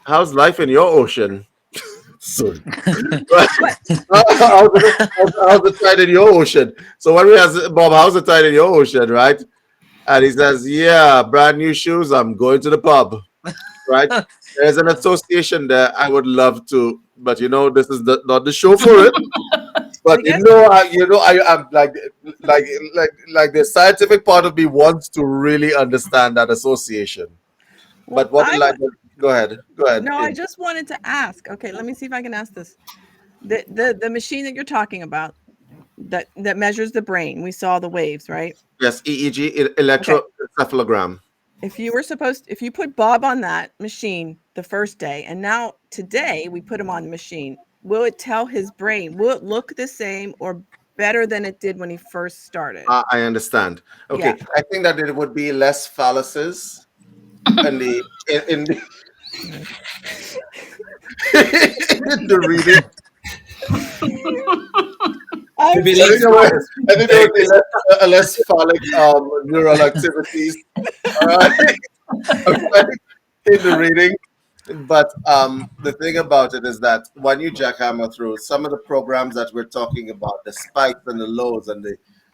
how's life in your ocean? How's the tide in your ocean? So when we ask Bob, how's the tide in your ocean, right? And he says, yeah, brand new shoes, I'm going to the pub, right? There's an association there. I would love to, but this is not the show for it. But I'm like the scientific part of me wants to really understand that association. Well, but what go ahead. No, I just wanted to ask. Okay, let me see if I can ask this. The machine that you're talking about that measures the brain. We saw the waves, right? Yes, EEG, electroencephalogram. If you put Bob on that machine the first day, and now today we put him on the machine, will it tell his brain? Will it look the same or better than it did when he first started? I understand. Okay, yeah. I think that it would be less phalluses in the in the reading. I think there would be less phallic neural activities in the reading. But the thing about it is that when you jackhammer through some of the programs that we're talking about, the spikes and the lows and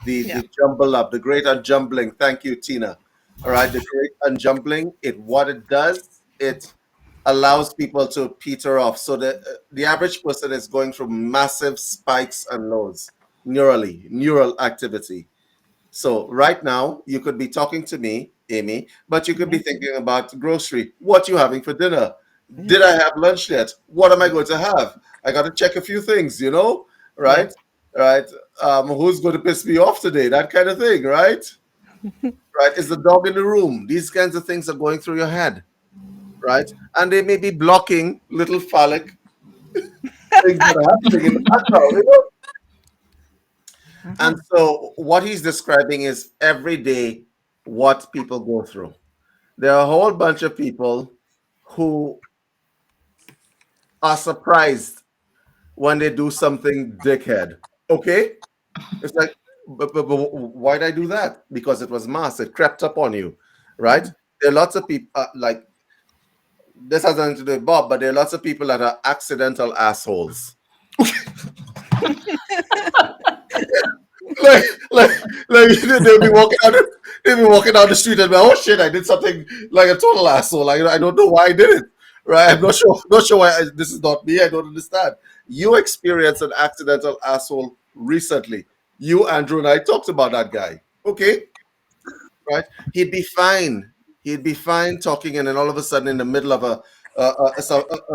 the jumble up, the great unjumbling. Thank you, Tina. All right, the great unjumbling. What it does, it allows people to peter off. So the average person is going through massive spikes and lows, neural activity. So right now, you could be talking to me, Amy, but you could be thinking about grocery. What you having for dinner? Did I have lunch yet? What am I going to have? I got to check a few things, right? Right. Who's going to piss me off today? That kind of thing, right? Right. Is the dog in the room? These kinds of things are going through your head, right? And they may be blocking little phallic things that are happening in the background, And so what he's describing is every day what people go through. There are a whole bunch of people who are surprised when they do something dickhead. Okay? It's like, but why'd I do that? Because it was mass. It crept up on you, right? There are lots of people, like, this has nothing to do with Bob, but there are lots of people that are accidental assholes. like they'll be walking down the street and be, oh shit, I did something like a total asshole. I don't know why I did it. Right? I'm not sure why this is not me. I don't understand. You experienced an accidental asshole recently. You, Andrew, and I talked about that guy. Okay? Right? He'd be fine. He'd be fine talking, and then all of a sudden, in the middle of a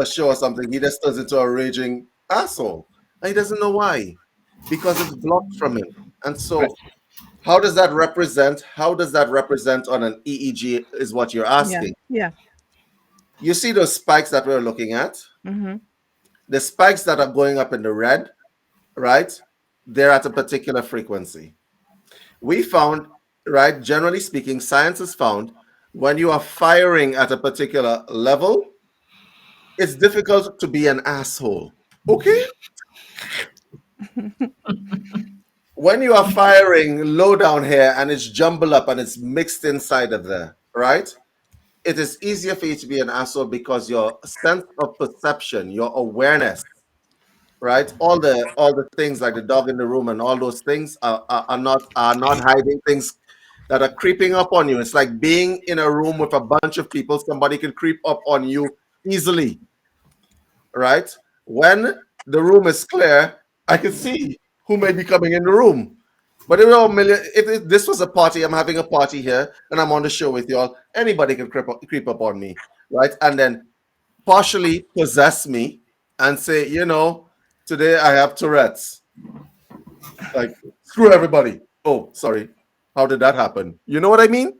show or something, he just turns into a raging asshole. And he doesn't know why. Because it's blocked from him. And so how does that represent on an EEG is what you're asking. Yeah. You see those spikes that we're looking at? Mm-hmm. The spikes that are going up in the red, right? They're at a particular frequency. We found, right, generally speaking, science has found when you are firing at a particular level, it's difficult to be an asshole. Okay? When you are firing low down here and it's jumbled up and it's mixed inside of there, right? It is easier for you to be an asshole because your sense of perception, your awareness, right? All the things like the dog in the room and all those things are not hiding things that are creeping up on you. It's like being in a room with a bunch of people. Somebody can creep up on you easily, right? When the room is clear, I can see who may be coming in the room. But if this was a party, I'm having a party here, and I'm on the show with y'all, anybody can creep up on me, right? And then partially possess me and say, today I have Tourette's. Like, screw everybody. Oh, sorry. How did that happen? You know what I mean?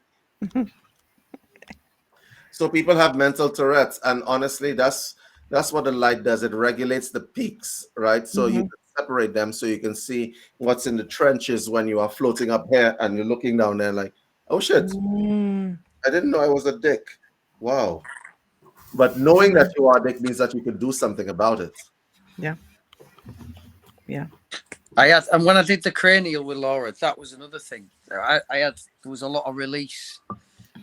So people have mental Tourette's, and honestly, that's what the light does. It regulates the peaks, right? So you can separate them so you can see what's in the trenches when you are floating up here and you're looking down there like, oh shit, I didn't know I was a dick. Wow. But knowing that you are a dick means that you can do something about it. Yeah. And when I did the cranial with Laura, that was another thing. There was a lot of release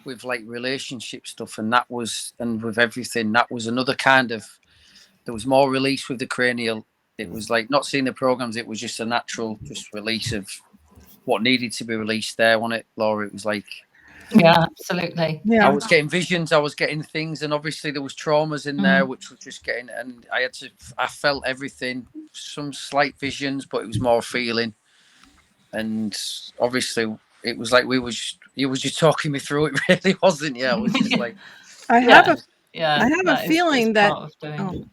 with like relationship stuff, and with everything, that was another kind of, there was more release with the cranial. It was like not seeing the programs, it was just a natural release of what needed to be released there, wasn't it, Laura? It was like, yeah, absolutely. Yeah. I was getting visions, I was getting things, and obviously there was traumas in there, which was just getting, and I felt everything, some slight visions, but it was more feeling. And obviously it was like you were just talking me through it, really, wasn't you? It was just like, I have a that feeling is that part of doing.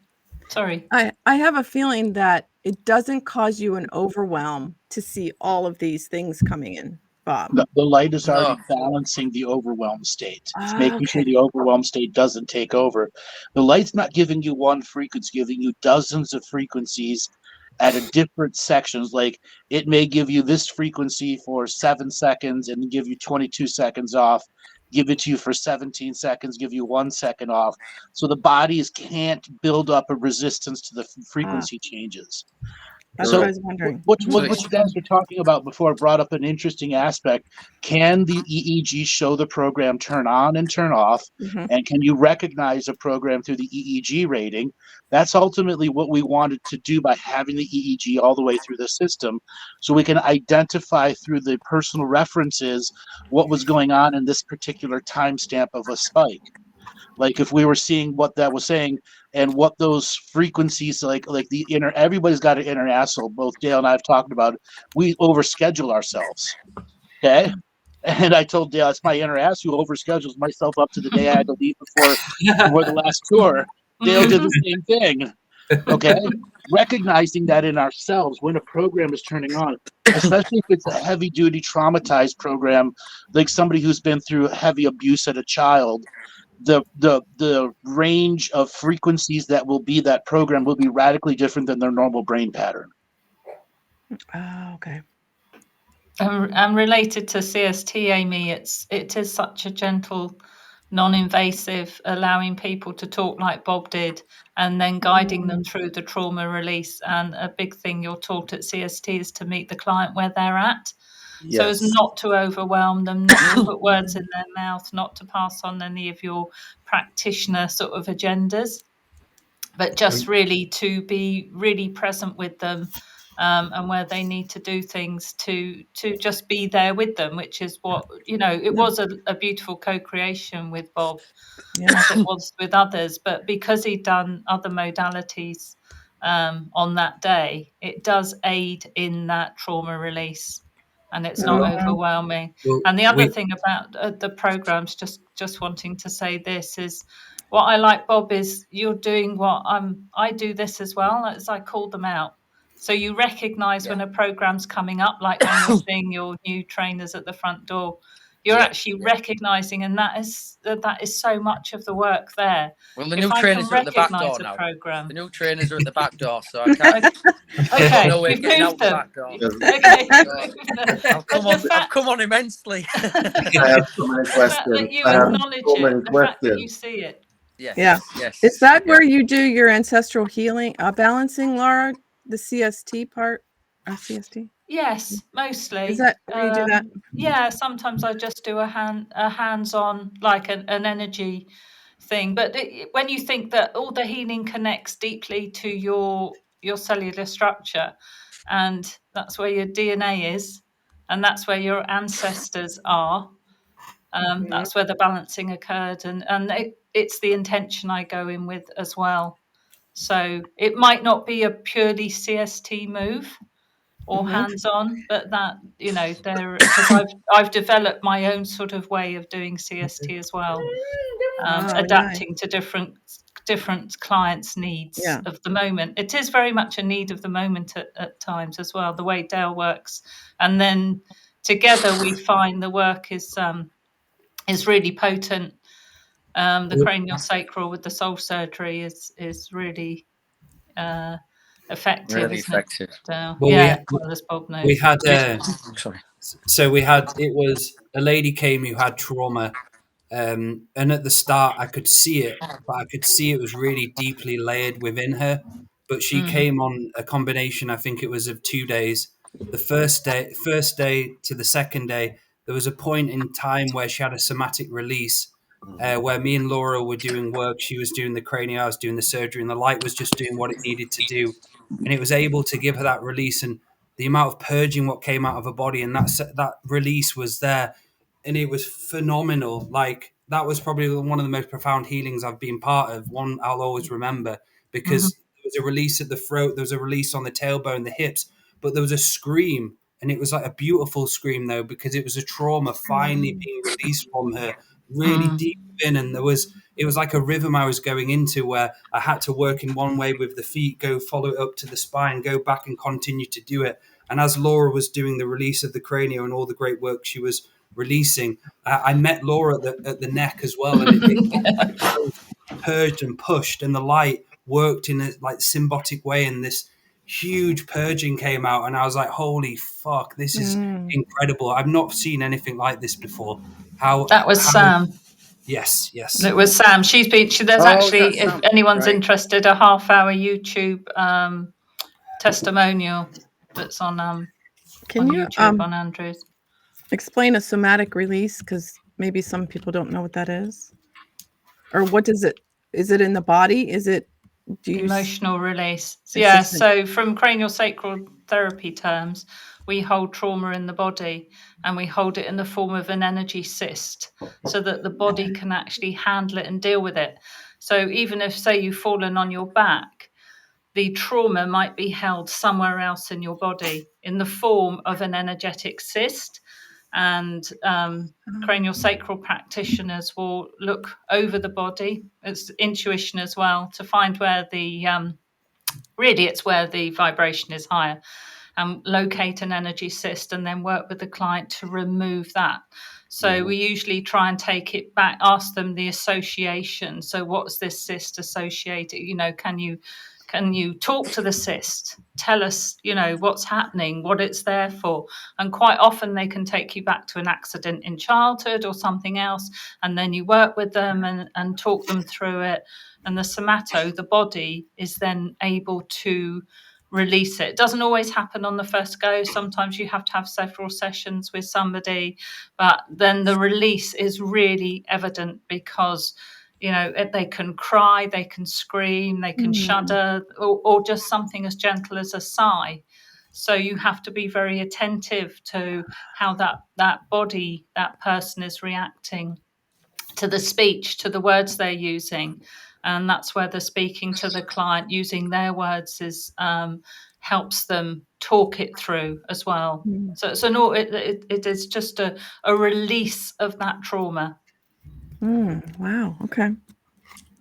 Sorry. I have a feeling that it doesn't cause you an overwhelm to see all of these things coming in, Bob. The light is already balancing the overwhelm state. It's making sure the overwhelm state doesn't take over. The light's not giving you one frequency, giving you dozens of frequencies at a different sections. Like it may give you this frequency for 7 seconds and give you 22 seconds off, give it to you for 17 seconds, give you 1 second off. So the bodies can't build up a resistance to the frequency changes. That's what I was wondering. What you guys were talking about before brought up an interesting aspect. Can the EEG show the program turn on and turn off? Mm-hmm. And can you recognize a program through the EEG rating? That's ultimately what we wanted to do by having the EEG all the way through the system, so we can identify through the personal references what was going on in this particular timestamp of a spike. Like if we were seeing what that was saying and what those frequencies, like the inner, everybody's got an inner asshole. Both Dale and I have talked about it. We overschedule ourselves. Okay. And I told Dale, it's my inner ass who overschedules myself up to the day I had to leave before the last tour. Dale did the same thing. Okay. Recognizing that in ourselves when a program is turning on, especially if it's a heavy duty traumatized program, like somebody who's been through heavy abuse as a child, the range of frequencies that will be that program will be radically different than their normal brain pattern. Oh, okay. And related to CST, Amy, it is such a gentle, non-invasive, allowing people to talk like Bob did, and then guiding them through the trauma release. And a big thing you're taught at CST is to meet the client where they're at. Yes. So as not to overwhelm them, not to put words in their mouth, not to pass on any of your practitioner sort of agendas, but just really to be really present with them. And where they need to do things to just be there with them, which is what, it was a beautiful co-creation with Bob, as it was with others. But because he'd done other modalities on that day, it does aid in that trauma release, and it's not overwhelming. Well, and the other thing about the programs, just wanting to say this, is what I like, Bob, is you're doing what I do this as well, as I call them out. So you recognise when a program's coming up, like when you're seeing your new trainers at the front door, you're actually recognising, and that is so much of the work there. Well, the new trainers are at the back door now. Program. The new trainers are at the back door, so I can't. Okay, no way you've getting moved out them. The back door. Okay, I've come on immensely. I have so many questions. You acknowledge it, the fact that you see it. Yes. Is that where you do your ancestral healing, balancing, Laura? The CST part, or CST? Yes, mostly. Is that where you do that? Yeah, sometimes I just do a hands-on, like an energy thing. But when you think that all the healing connects deeply to your cellular structure, and that's where your DNA is, and that's where your ancestors are, that's where the balancing occurred, and it's the intention I go in with as well. So it might not be a purely CST move or hands-on, but that, there, because I've developed my own sort of way of doing CST as well, adapting to different clients' needs of the moment. It is very much a need of the moment at times as well, the way Dale works, and then together we find the work is really potent. The cranial sacral with the soul surgery is really effective. Really effective. Well, as Bob knows. We had it was a lady came who had trauma, and at the start I could see it, but I could see it was really deeply layered within her. But she came on a combination, I think it was of 2 days. The first day to the second day, there was a point in time where she had a somatic release, where me and Laura were doing work. She was doing the cranial, I was doing the surgery, and the light was just doing what it needed to do. And it was able to give her that release, and the amount of purging what came out of her body, and that release was there, and it was phenomenal. Like, that was probably one of the most profound healings I've been part of, one I'll always remember, because there was a release at the throat, there was a release on the tailbone, the hips, but there was a scream, and it was like a beautiful scream though, because it was a trauma finally being released from her, really deep in, and it was like a rhythm I was going into where I had to work in one way with the feet, go follow it up to the spine, go back and continue to do it. And as Laura was doing the release of the cranium and all the great work she was releasing, I met Laura at the neck as well, and it purged and pushed, and the light worked in a like symbiotic way, and this huge purging came out, and I was like, holy fuck, this is incredible. I've not seen anything like this before. That was Sam. Yes. It was Sam. There's actually, if anyone's interested, a half-hour YouTube testimonial that's on YouTube on Andrew's. Explain a somatic release, because maybe some people don't know what that is. Or what is it? Is it in the body? Is it emotional release? So from cranial sacral therapy terms, we hold trauma in the body, and we hold it in the form of an energy cyst so that the body can actually handle it and deal with it. So even if, say, you've fallen on your back, the trauma might be held somewhere else in your body in the form of an energetic cyst. And cranial sacral practitioners will look over the body. It's intuition as well, to find where it's where the vibration is higher, and locate an energy cyst, and then work with the client to remove that. So we usually try and take it back, ask them the association. So what's this cyst associated? Can you talk to the cyst? Tell us, what's happening, what it's there for. And quite often they can take you back to an accident in childhood or something else. And then you work with them and talk them through it. And the somato, the body, is then able to release it. It doesn't always happen on the first go. Sometimes you have to have several sessions with somebody. But then the release is really evident, because they can cry, they can scream, they can shudder, or just something as gentle as a sigh. So you have to be very attentive to how that body, that person is reacting to the speech, to the words they're using. And that's where the speaking to the client using their words helps them talk it through as well. So it is just a release of that trauma. Wow. Okay.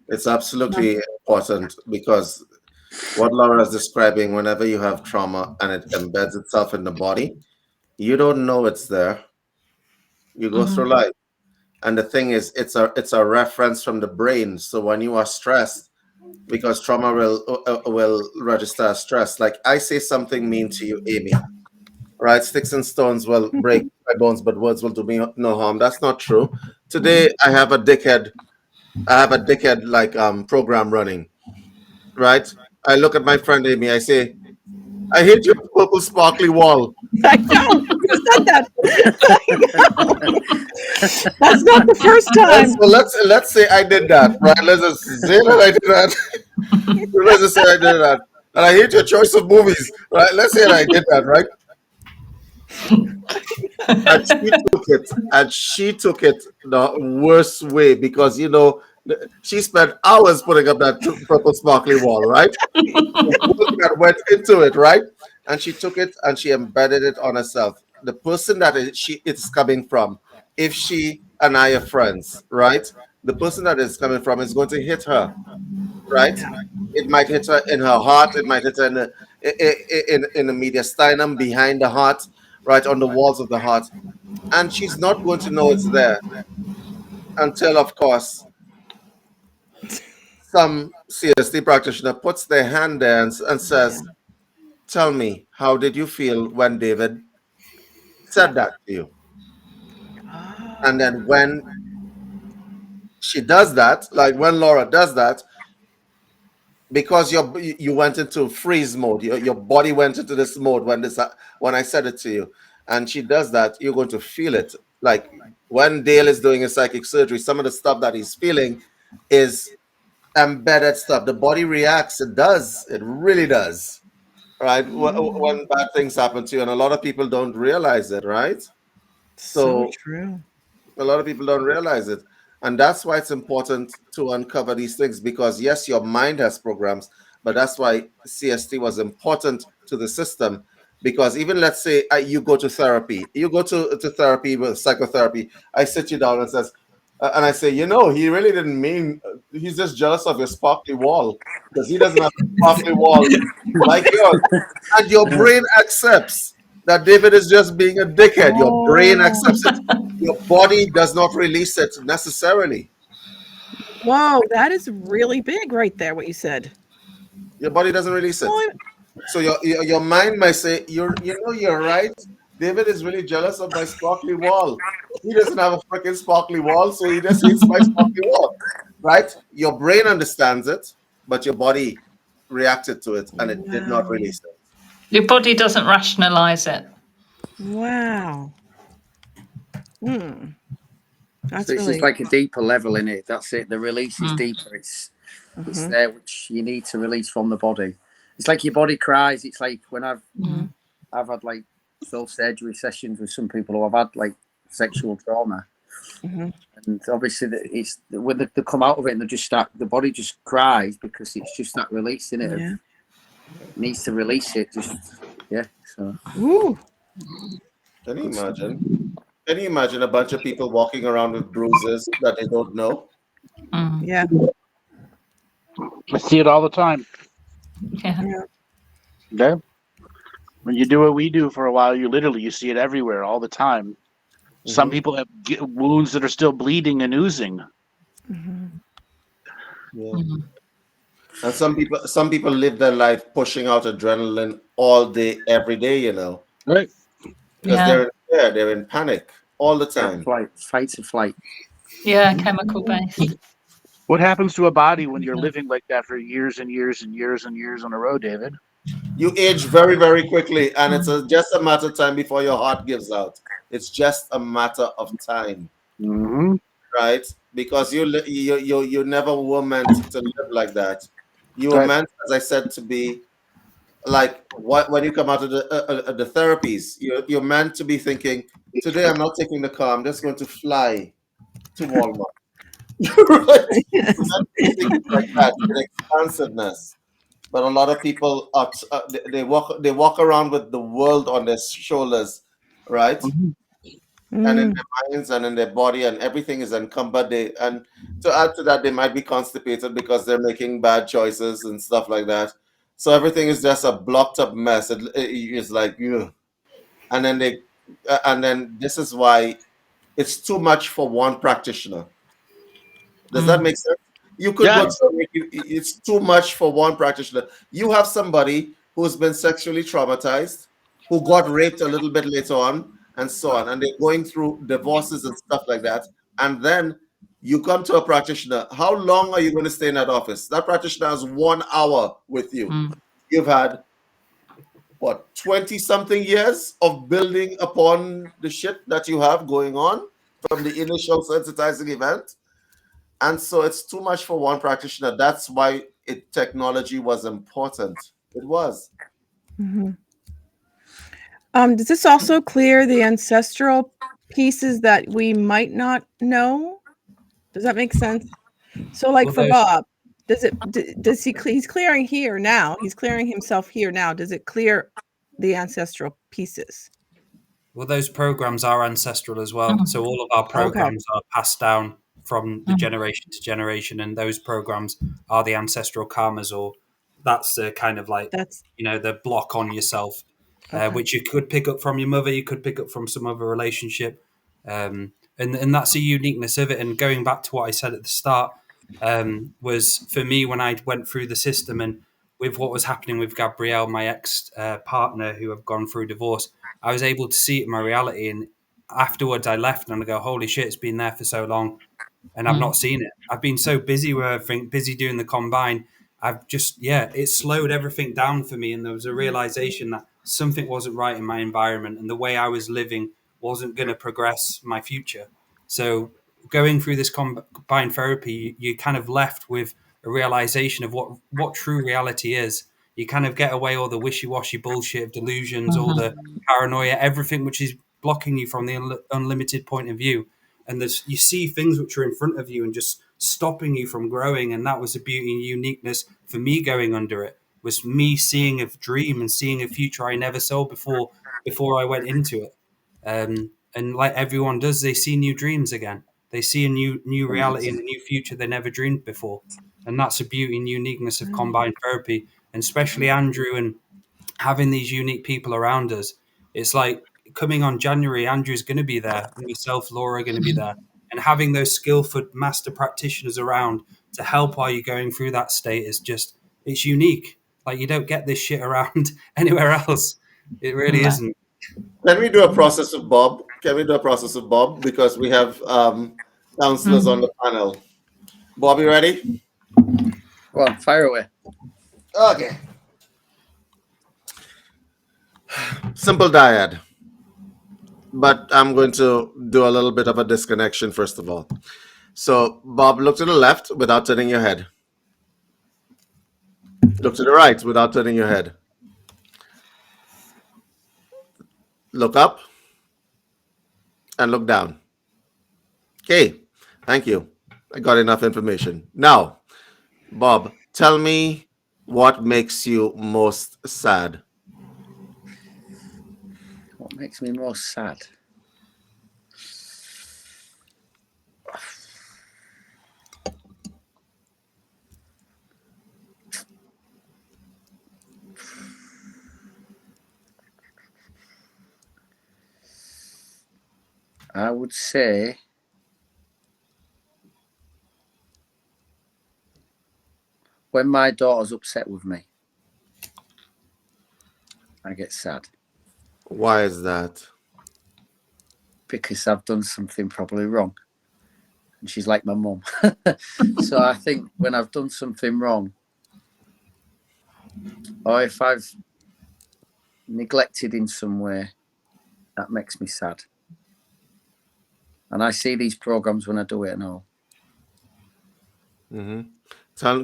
It's absolutely important, because what Laura is describing, whenever you have trauma and it embeds itself in the body, you don't know it's there. You go through life. And the thing is, it's a reference from the brain. So when you are stressed, because trauma will register as stress. Like, I say something mean to you, Amy, right? Sticks and stones will break my bones, but words will do me no harm. That's not true. Today, I have a dickhead like program running, right? I look at my friend Amy, I say, I hate your purple sparkly wall. I know. You said that. That's not the first time. So let's say I did that, right? Let's just say that I did that. Let's just say I did that. And I hate your choice of movies, right? Let's say I did that, right? And she took it the worst way, because she spent hours putting up that purple sparkly wall, right? That went into it, right? And she took it and she embedded it on herself. The person that it's coming from, if she and I are friends, right? The person that is coming from is going to hit her, right? It might hit her in her heart. It might hit her in the mediastinum, behind the heart, right on the walls of the heart. And she's not going to know it's there until, of course, some CST practitioner puts their hand there and says, tell me, how did you feel when David said that to you? And then when she does that, like when Laura does that, because you went into freeze mode, your body went into this mode when I said it to you, and she does that, you're going to feel it. Like when Dale is doing his psychic surgery, some of the stuff that he's feeling is embedded stuff. The body reacts. It does. It really does. Right? When bad things happen to you, and a lot of people don't realize it, right? So true. A lot of people don't realize it. And that's why it's important to uncover these things, because yes, your mind has programs, but that's why CST was important to the system. Because even let's say you go to therapy, with psychotherapy, I sit you down and says, And I say, he really didn't mean, he's just jealous of your sparkly wall because he doesn't have a sparkly wall like yours. And your brain accepts that David is just being a dickhead. Your brain accepts it. Your body does not release it necessarily. Whoa, that is really big right there, what you said. Your body doesn't release it. So your mind might say, you're right. David is really jealous of my sparkly wall. He doesn't have a freaking sparkly wall, so he just hates my sparkly wall. Right? Your brain understands it, but your body reacted to it, and it did not release it. Your body doesn't rationalize it. Wow. That's so it's really... just like a deeper level in it. That's it. The release is deeper. It's there, which you need to release from the body. It's like your body cries. It's like when I've had like self-surgery sessions with some people who have had like sexual trauma, and obviously it's when they come out of it and they just start, the body just cries because it's just not releasing it. It needs to release it. So. Ooh. Can you imagine? Can you imagine a bunch of people walking around with bruises that they don't know? Yeah. I see it all the time. Yeah. When you do what we do for a while, you see it everywhere all the time. Some people have wounds that are still bleeding and oozing. And some people live their life pushing out adrenaline all day, every day, Right. Because they're in panic all the time. Fight or flight. Yeah, chemical based. What happens to a body when you're living like that for years and years and years and years in a row, David? You age very, very quickly, and it's just a matter of time before your heart gives out. It's just a matter of time, right? Because you never were meant to live like that. You were meant, as I said, to be like when you come out of the therapies. You're meant to be thinking, today I'm not taking the car. I'm just going to fly to Walmart. Right? Things like that, with expansiveness. But a lot of people they walk around with the world on their shoulders, right? And in their minds and in their body, and everything is encumbered. And to add to that, they might be constipated because they're making bad choices and stuff like that. So everything is just a blocked up mess. It's like, ugh. And then this is why it's too much for one practitioner. Does that make sense? You could go to, it's too much for one practitioner. You have somebody who's been sexually traumatized, who got raped a little bit later on, and so on, and they're going through divorces and stuff like that. And then you come to a practitioner. How long are you going to stay in that office? That practitioner has 1 hour with you. You've had, 20-something years of building upon the shit that you have going on from the initial sensitizing event. And so it's too much for one practitioner. That's why technology was important. It was. Does this also clear the ancestral pieces that we might not know? Does that make sense? So like for Bob, he's clearing here now. He's clearing himself here now. Does it clear the ancestral pieces? Well, those programs are ancestral as well. So all of our programs are passed down from the generation to generation, and those programs are the ancestral karmas, or that's the kind of like, the block on yourself, which you could pick up from your mother, you could pick up from some other relationship. And that's the uniqueness of it. And going back to what I said at the start, was for me when I went through the system and with what was happening with Gabrielle, my ex partner who have gone through divorce, I was able to see it in my reality. And afterwards I left and I go, holy shit, it's been there for so long and I've not seen it. I've been so busy with everything, busy doing the combine. I've just, it slowed everything down for me. And there was a realization that something wasn't right in my environment and the way I was living wasn't going to progress my future. So going through this combined therapy, you kind of left with a realization of what true reality is. You kind of get away all the wishy-washy bullshit of delusions, all the paranoia, everything which is blocking you from the unlimited point of view. And you see things which are in front of you and just stopping you from growing. And that was the beauty and uniqueness for me going under it, was me seeing a dream and seeing a future I never saw before I went into it. And like everyone does, they see new dreams again. They see a new reality and a new future they never dreamed before. And that's the beauty and uniqueness of combined therapy, and especially Andrew and having these unique people around us. It's like coming on January, Andrew's going to be there, and yourself, Laura, are going to be there. And having those skillful master practitioners around to help while you're going through that state is just, it's unique. Like, you don't get this shit around anywhere else. It really isn't. Can we do a process of Bob? Because we have counselors on the panel. Bob, you ready? Go on, fire away. Okay. Simple dyad. But I'm going to do a little bit of a disconnection first of all. So, Bob, look to the left without turning your head. Look to the right without turning your head. Look up and look down. Okay, thank you. I got enough information. Now, Bob, tell me what makes you most sad. What makes me most sad? I would say when my daughter's upset with me, I get sad. Why is that? Because I've done something probably wrong. And she's like my mum. So I think when I've done something wrong, or if I've neglected in some way, that makes me sad. And I see these programs when I do it and all.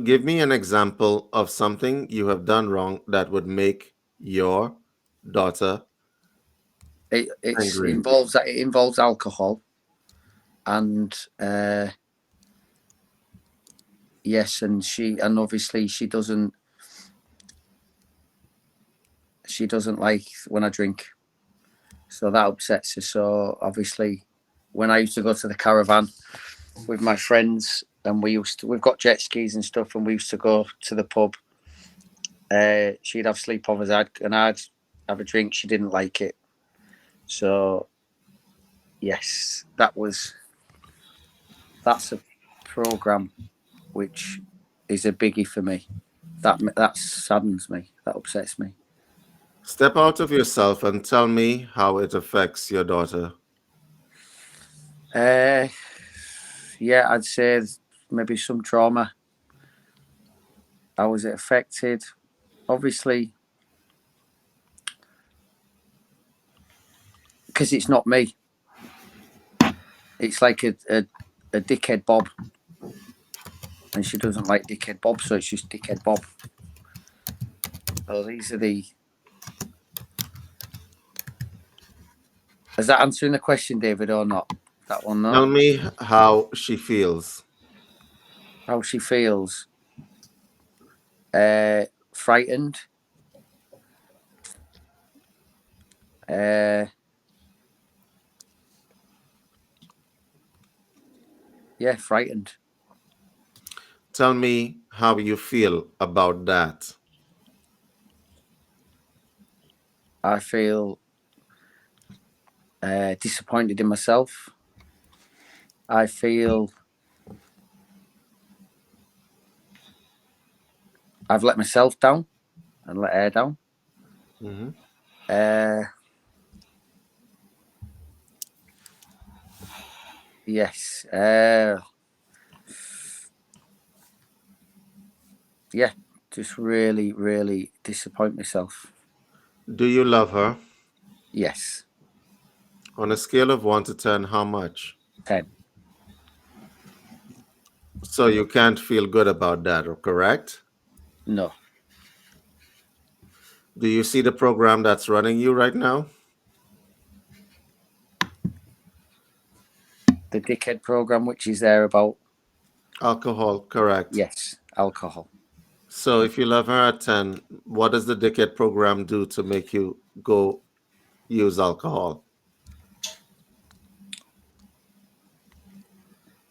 Give me an example of something you have done wrong that would make your daughter It angry. involves alcohol, and yes, and obviously she doesn't like when I drink, so that upsets her. So obviously, when I used to go to the caravan with my friends, and we've got jet skis and stuff, and we used to go to the pub. She'd have sleepovers, and I'd have a drink. She didn't like it, so yes, that's a program which is a biggie for me. That saddens me. That upsets me. Step out of yourself and tell me how it affects your daughter. Yeah, I'd say maybe some trauma. How was it affected? Obviously, because it's not me. It's like a dickhead Bob. And she doesn't like dickhead Bob, so it's just dickhead Bob. So these are the... Is that answering the question, David, or not? That one, no? Tell me how she feels. How she feels? Frightened. Yeah, frightened. Tell me how you feel about that. I feel disappointed in myself. I feel I've let myself down and let her down. Yes. Yeah, just really, really disappoint myself. Do you love her? Yes. On a scale of 1 to 10, how much? 10. So you can't feel good about that, correct? No. Do you see the program that's running you right now? The dickhead program, which is there about alcohol, correct? Yes, alcohol. So if you love her at 10, what does the dickhead program do to make you go use alcohol?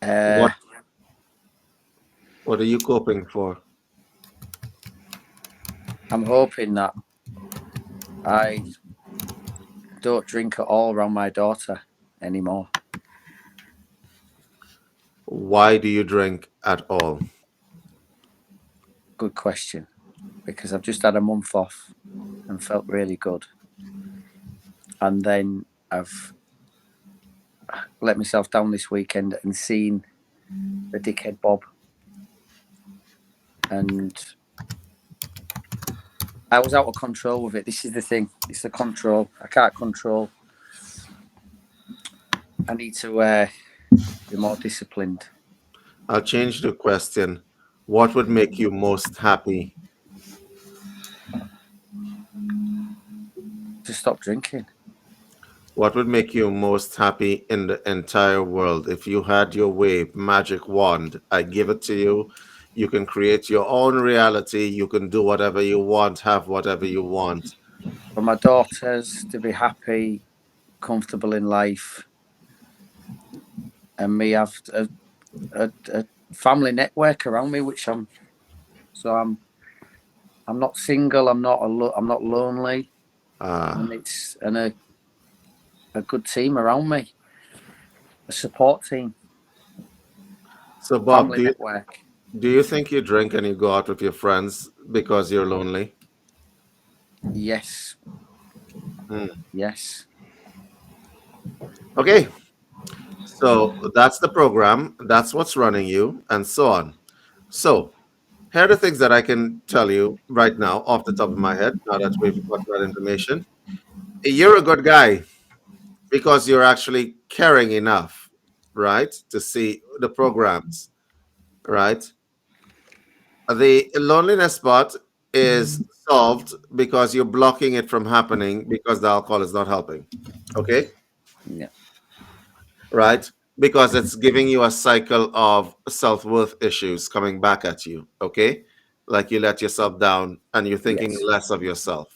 What are you coping for? I'm hoping that I don't drink at all around my daughter anymore. Why do you drink at all? Good question. Because I've just had a month off and felt really good. And then I've let myself down this weekend and seen the dickhead Bob. And I was out of control with it. This is the thing. It's the control. I can't control. I need to be more disciplined. I'll change the question. What would make you most happy? To stop drinking. What would make you most happy in the entire world? If you had your way, magic wand, I give it to you. You can create your own reality. You can do whatever you want, have whatever you want. For my daughters to be happy, comfortable in life, and me have a family network around me, which I'm not single. I'm not lonely, and a good team around me, a support team. So, Bob, family network. Do you think you drink and you go out with your friends because you're lonely? Yes. Yes. Okay. So that's the program. That's what's running you, and so on. So here are the things that I can tell you right now off the top of my head, now that we've got that information. You're a good guy because you're actually caring enough, right, to see the programs, right? The loneliness part is solved because you're blocking it from happening because the alcohol is not helping. Okay? Yeah. Right? Because it's giving you a cycle of self-worth issues coming back at you. Okay? Like you let yourself down and you're thinking less of yourself.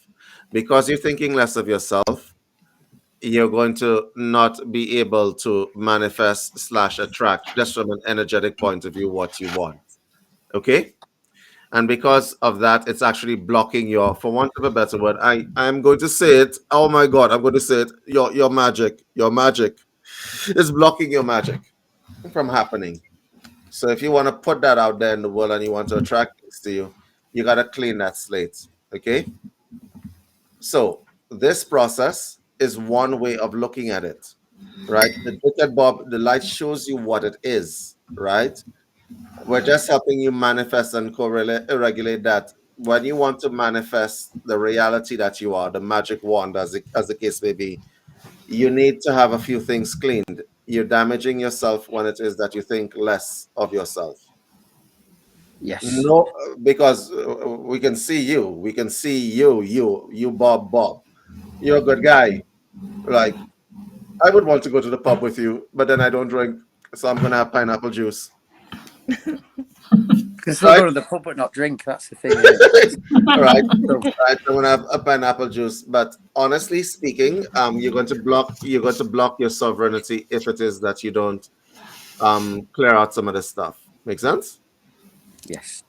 Because you're thinking less of yourself, you're going to not be able to manifest / attract just from an energetic point of view what you want. Okay? And because of that, it's actually blocking your, for want of a better word, I'm going to say it. Oh my God, I'm going to say it. Your magic is blocking your magic from happening. So if you want to put that out there in the world and you want to attract things to you, you got to clean that slate. Okay? So this process is one way of looking at it, right? The Dickhead Bob, the light shows you what it is, right? We're just helping you manifest and regulate that. When you want to manifest the reality that you are, the magic wand, as the case may be, you need to have a few things cleaned. You're damaging yourself when it is that you think less of yourself. Yes. No, because we can see you. We can see you, Bob. You're a good guy. Like, I would want to go to the pub with you, but then I don't drink, so I'm gonna have pineapple juice. Can still go to the pub but not drink. That's the thing. Right. I'm gonna have a pineapple juice. But honestly speaking, you're going to block your sovereignty if it is that you don't clear out some of the stuff. Make sense? Yes.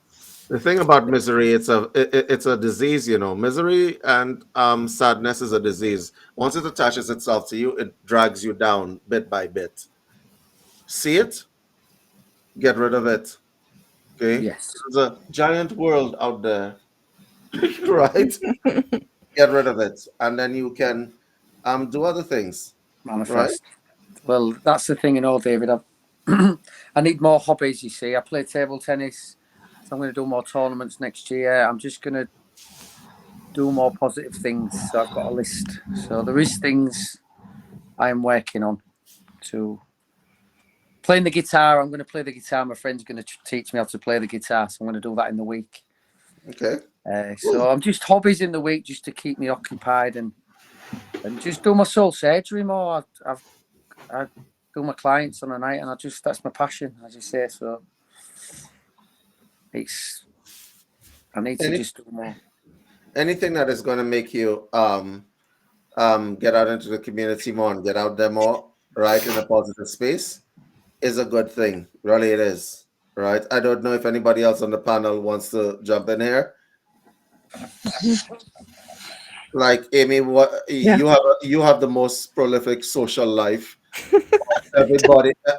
The thing about misery, it's a disease, you know. Misery and sadness is a disease. Once it attaches itself to you, it drags you down bit by bit. See it, get rid of it. Okay. Yes. There's a giant world out there, right? Get rid of it, and then you can do other things. Manifest. Right? Well, that's the thing, David. I need more hobbies. You see, I play table tennis, so I'm going to do more tournaments next year. I'm just going to do more positive things. So I've got a list. So there is things I am working on. To playing the guitar, I'm going to play the guitar. My friend's going to teach me how to play the guitar, so I'm going to do that in the week. Okay. So I'm just hobbies in the week, just to keep me occupied and just do my soul surgery more. I do my clients on a night, and that's my passion, as you say. So I need to just do more. Anything that is going to make you get out into the community more and get out there more, right, in a positive space, is a good thing. Really, it is. Right. I don't know if anybody else on the panel wants to jump in here. Like Amy, what you have the most prolific social life.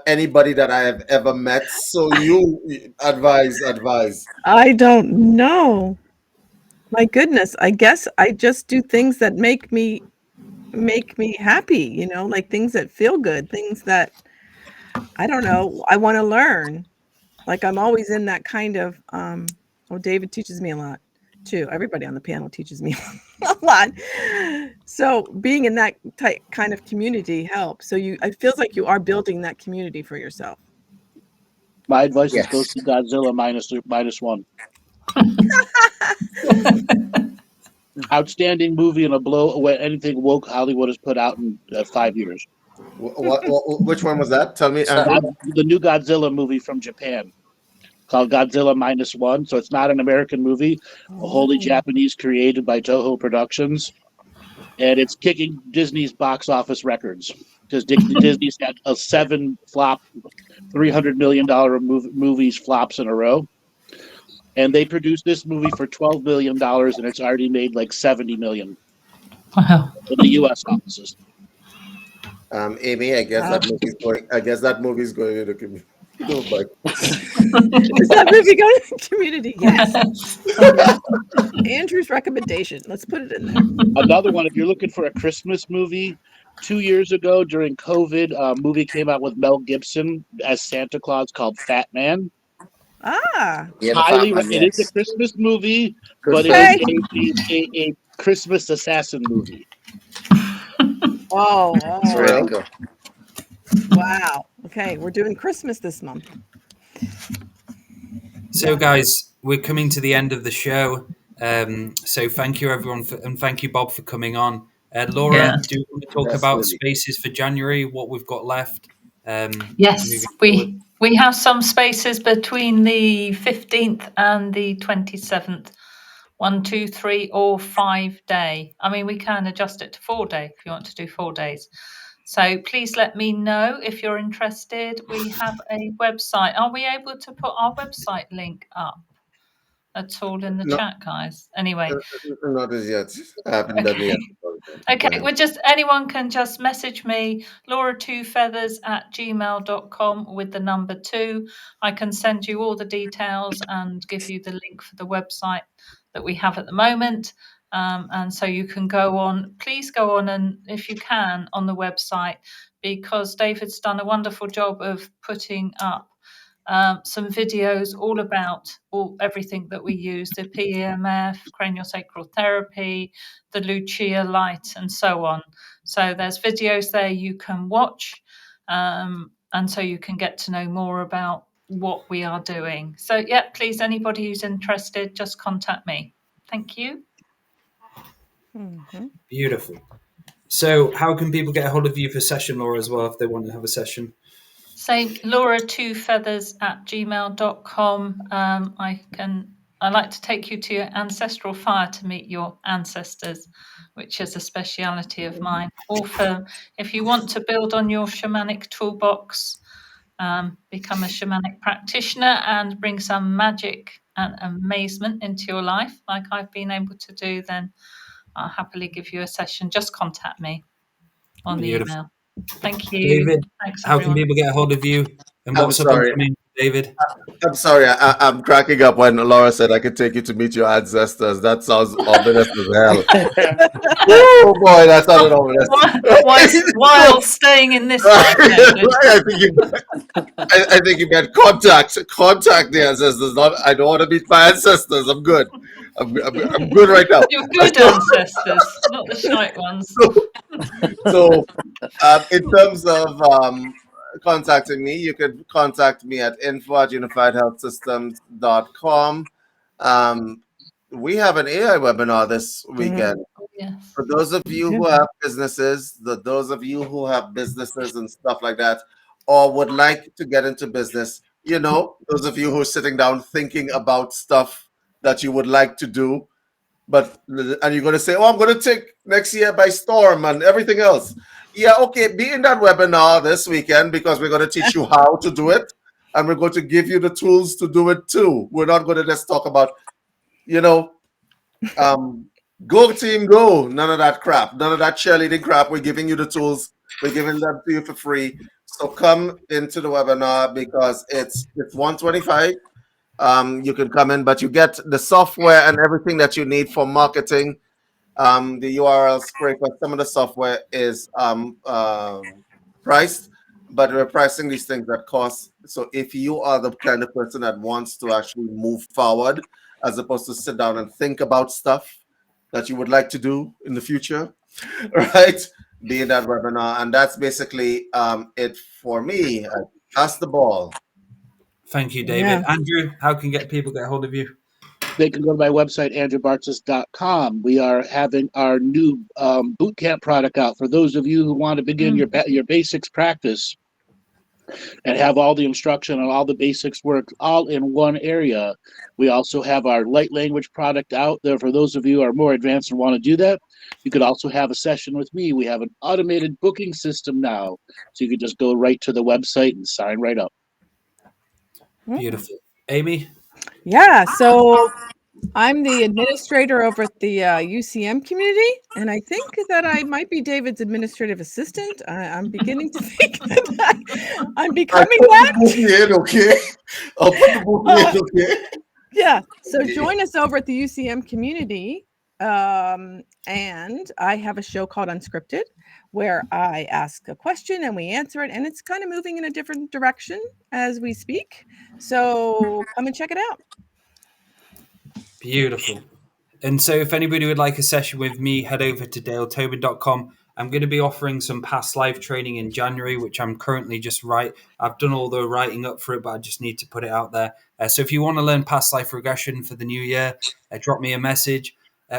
Anybody that I have ever met. So you advise. I don't know. My goodness, I guess I just do things that make me happy, like things that feel good, things that I don't know, I want to learn. Like I'm always in that kind of David teaches me a lot too. Everybody on the panel teaches me a lot. So being in that kind of community helps. So it feels like you are building that community for yourself. My advice is go to Godzilla -1. Outstanding movie and a blow away anything woke Hollywood has put out in 5 years. Which one was that? Tell me, Andrew. The new Godzilla movie from Japan called Godzilla -1. So it's not an American movie, wholly Japanese, created by Toho Productions, and it's kicking Disney's box office records because Disney's had a 7 flop, $300 million movies flops in a row. And they produced this movie for $12 million, and it's already made like $70 million in the U.S. offices. Amy, I guess that movie's going to the community. Is that movie going to the community? Yes. Andrew's recommendation. Let's put it in there. Another one, if you're looking for a Christmas movie, 2 years ago during COVID, a movie came out with Mel Gibson as Santa Claus called Fat Man. It is a Christmas movie, but it is a Christmas assassin movie. Oh, really good. Wow. Okay, we're doing Christmas this month. So, guys, we're coming to the end of the show. So thank you, everyone, and thank you, Bob, for coming on. Laura, do you want to talk about spaces for January, what we've got left? Yes, we have some spaces between the 15th and the 27th. 1, 2, 3, or 5 day. I mean, we can adjust it to 4 day if you want to do 4 days. So please let me know if you're interested. We have a website. Are we able to put our website link up at all in the chat, guys? Anyway. Not as yet. I haven't done it yet. Okay, anyone can just message me, laura2feathers@gmail.com with the number 2. I can send you all the details and give you the link for the website that we have at the moment. And so you can go on, please go on, and if you can, on the website, because David's done a wonderful job of putting up some videos all about everything that we use, the PEMF, craniosacral therapy, the Lucia light, and so on. So there's videos there you can watch, and so you can get to know more about what we are doing. So yeah, please, anybody who's interested, just contact me. Thank you. Mm-hmm. Beautiful. So how can people get a hold of you for session, Laura, as well, if they want to have a session? Say laura2feathers@gmail.com. I like to take you to your ancestral fire to meet your ancestors, which is a speciality of mine. Or if you want to build on your shamanic toolbox, become a shamanic practitioner and bring some magic and amazement into your life, like I've been able to do, then I'll happily give you a session. Just contact me on the email. Thank you. David, thanks, how can people get a hold of you? And what's up and coming, David? I'm sorry, I'm cracking up when Laura said I could take you to meet your ancestors. That sounds ominous as hell. Oh boy, that sounded ominous. While staying in this life. I think you meant contact the ancestors. I don't want to meet my ancestors. I'm good. I'm good right now. You're good ancestors, not the shite ones. So in terms of contacting me, you could contact me at info@unifiedhealthsystems.com. We have an AI webinar this weekend. Yes. For those of you who have businesses, those of you who have businesses and stuff like that, or would like to get into business, those of you who are sitting down thinking about stuff that you would like to do, and you're going to say, I'm going to take next year by storm and everything else. Yeah, okay. Be in that webinar this weekend because we're going to teach you how to do it. And we're going to give you the tools to do it too. We're not going to just talk about, go team, go. None of that crap. None of that cheerleading crap. We're giving you the tools. We're giving them to you for free. So come into the webinar because it's $125. You can come in, but you get the software and everything that you need for marketing. The URL scraper, some of the software is priced, but we're pricing these things at cost. So if you are the kind of person that wants to actually move forward, as opposed to sit down and think about stuff that you would like to do in the future, right? Be in that webinar. And that's basically it for me. I pass the ball. Thank you, David. Yeah. Andrew, how can people get a hold of you? They can go to my website, andrewbartzis.com. We are having our new bootcamp product out for those of you who want to begin your basics practice and have all the instruction and all the basics work all in one area. We also have our light language product out there for those of you who are more advanced and want to do that. You could also have a session with me. We have an automated booking system now, so you can just go right to the website and sign right up. Beautiful. Amy? Yeah, so I'm the administrator over at the UCM community, and I think that I might be David's administrative assistant. I'm beginning to think that I'm becoming that. Okay. I'll put the book in, okay. Yeah, so join us over at the UCM community, and I have a show called Unscripted, where I ask a question and we answer it, and it's kind of moving in a different direction as we speak. So come and check it out. Beautiful. And so if anybody would like a session with me, head over to daletobin.com. I'm going to be offering some past life training in January, which I'm currently I've done all the writing up for it, but I just need to put it out there. So if you want to learn past life regression for the new year, drop me a message.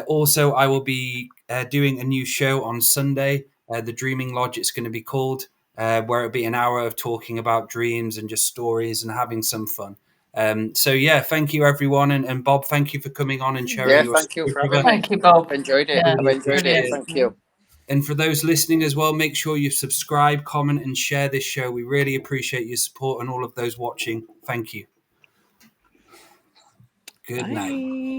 Also, I will be doing a new show on Sunday, The Dreaming Lodge, it's going to be called, where it'll be an hour of talking about dreams and just stories and having some fun. So yeah, thank you everyone, and Bob, thank you for coming on and sharing. Yeah, thank you for having me. Thank you, Bob. Enjoyed it. Yeah, I've enjoyed it. Thank you. And for those listening as well, make sure you subscribe, comment, and share this show. We really appreciate your support, and all of those watching. Thank you. Good night.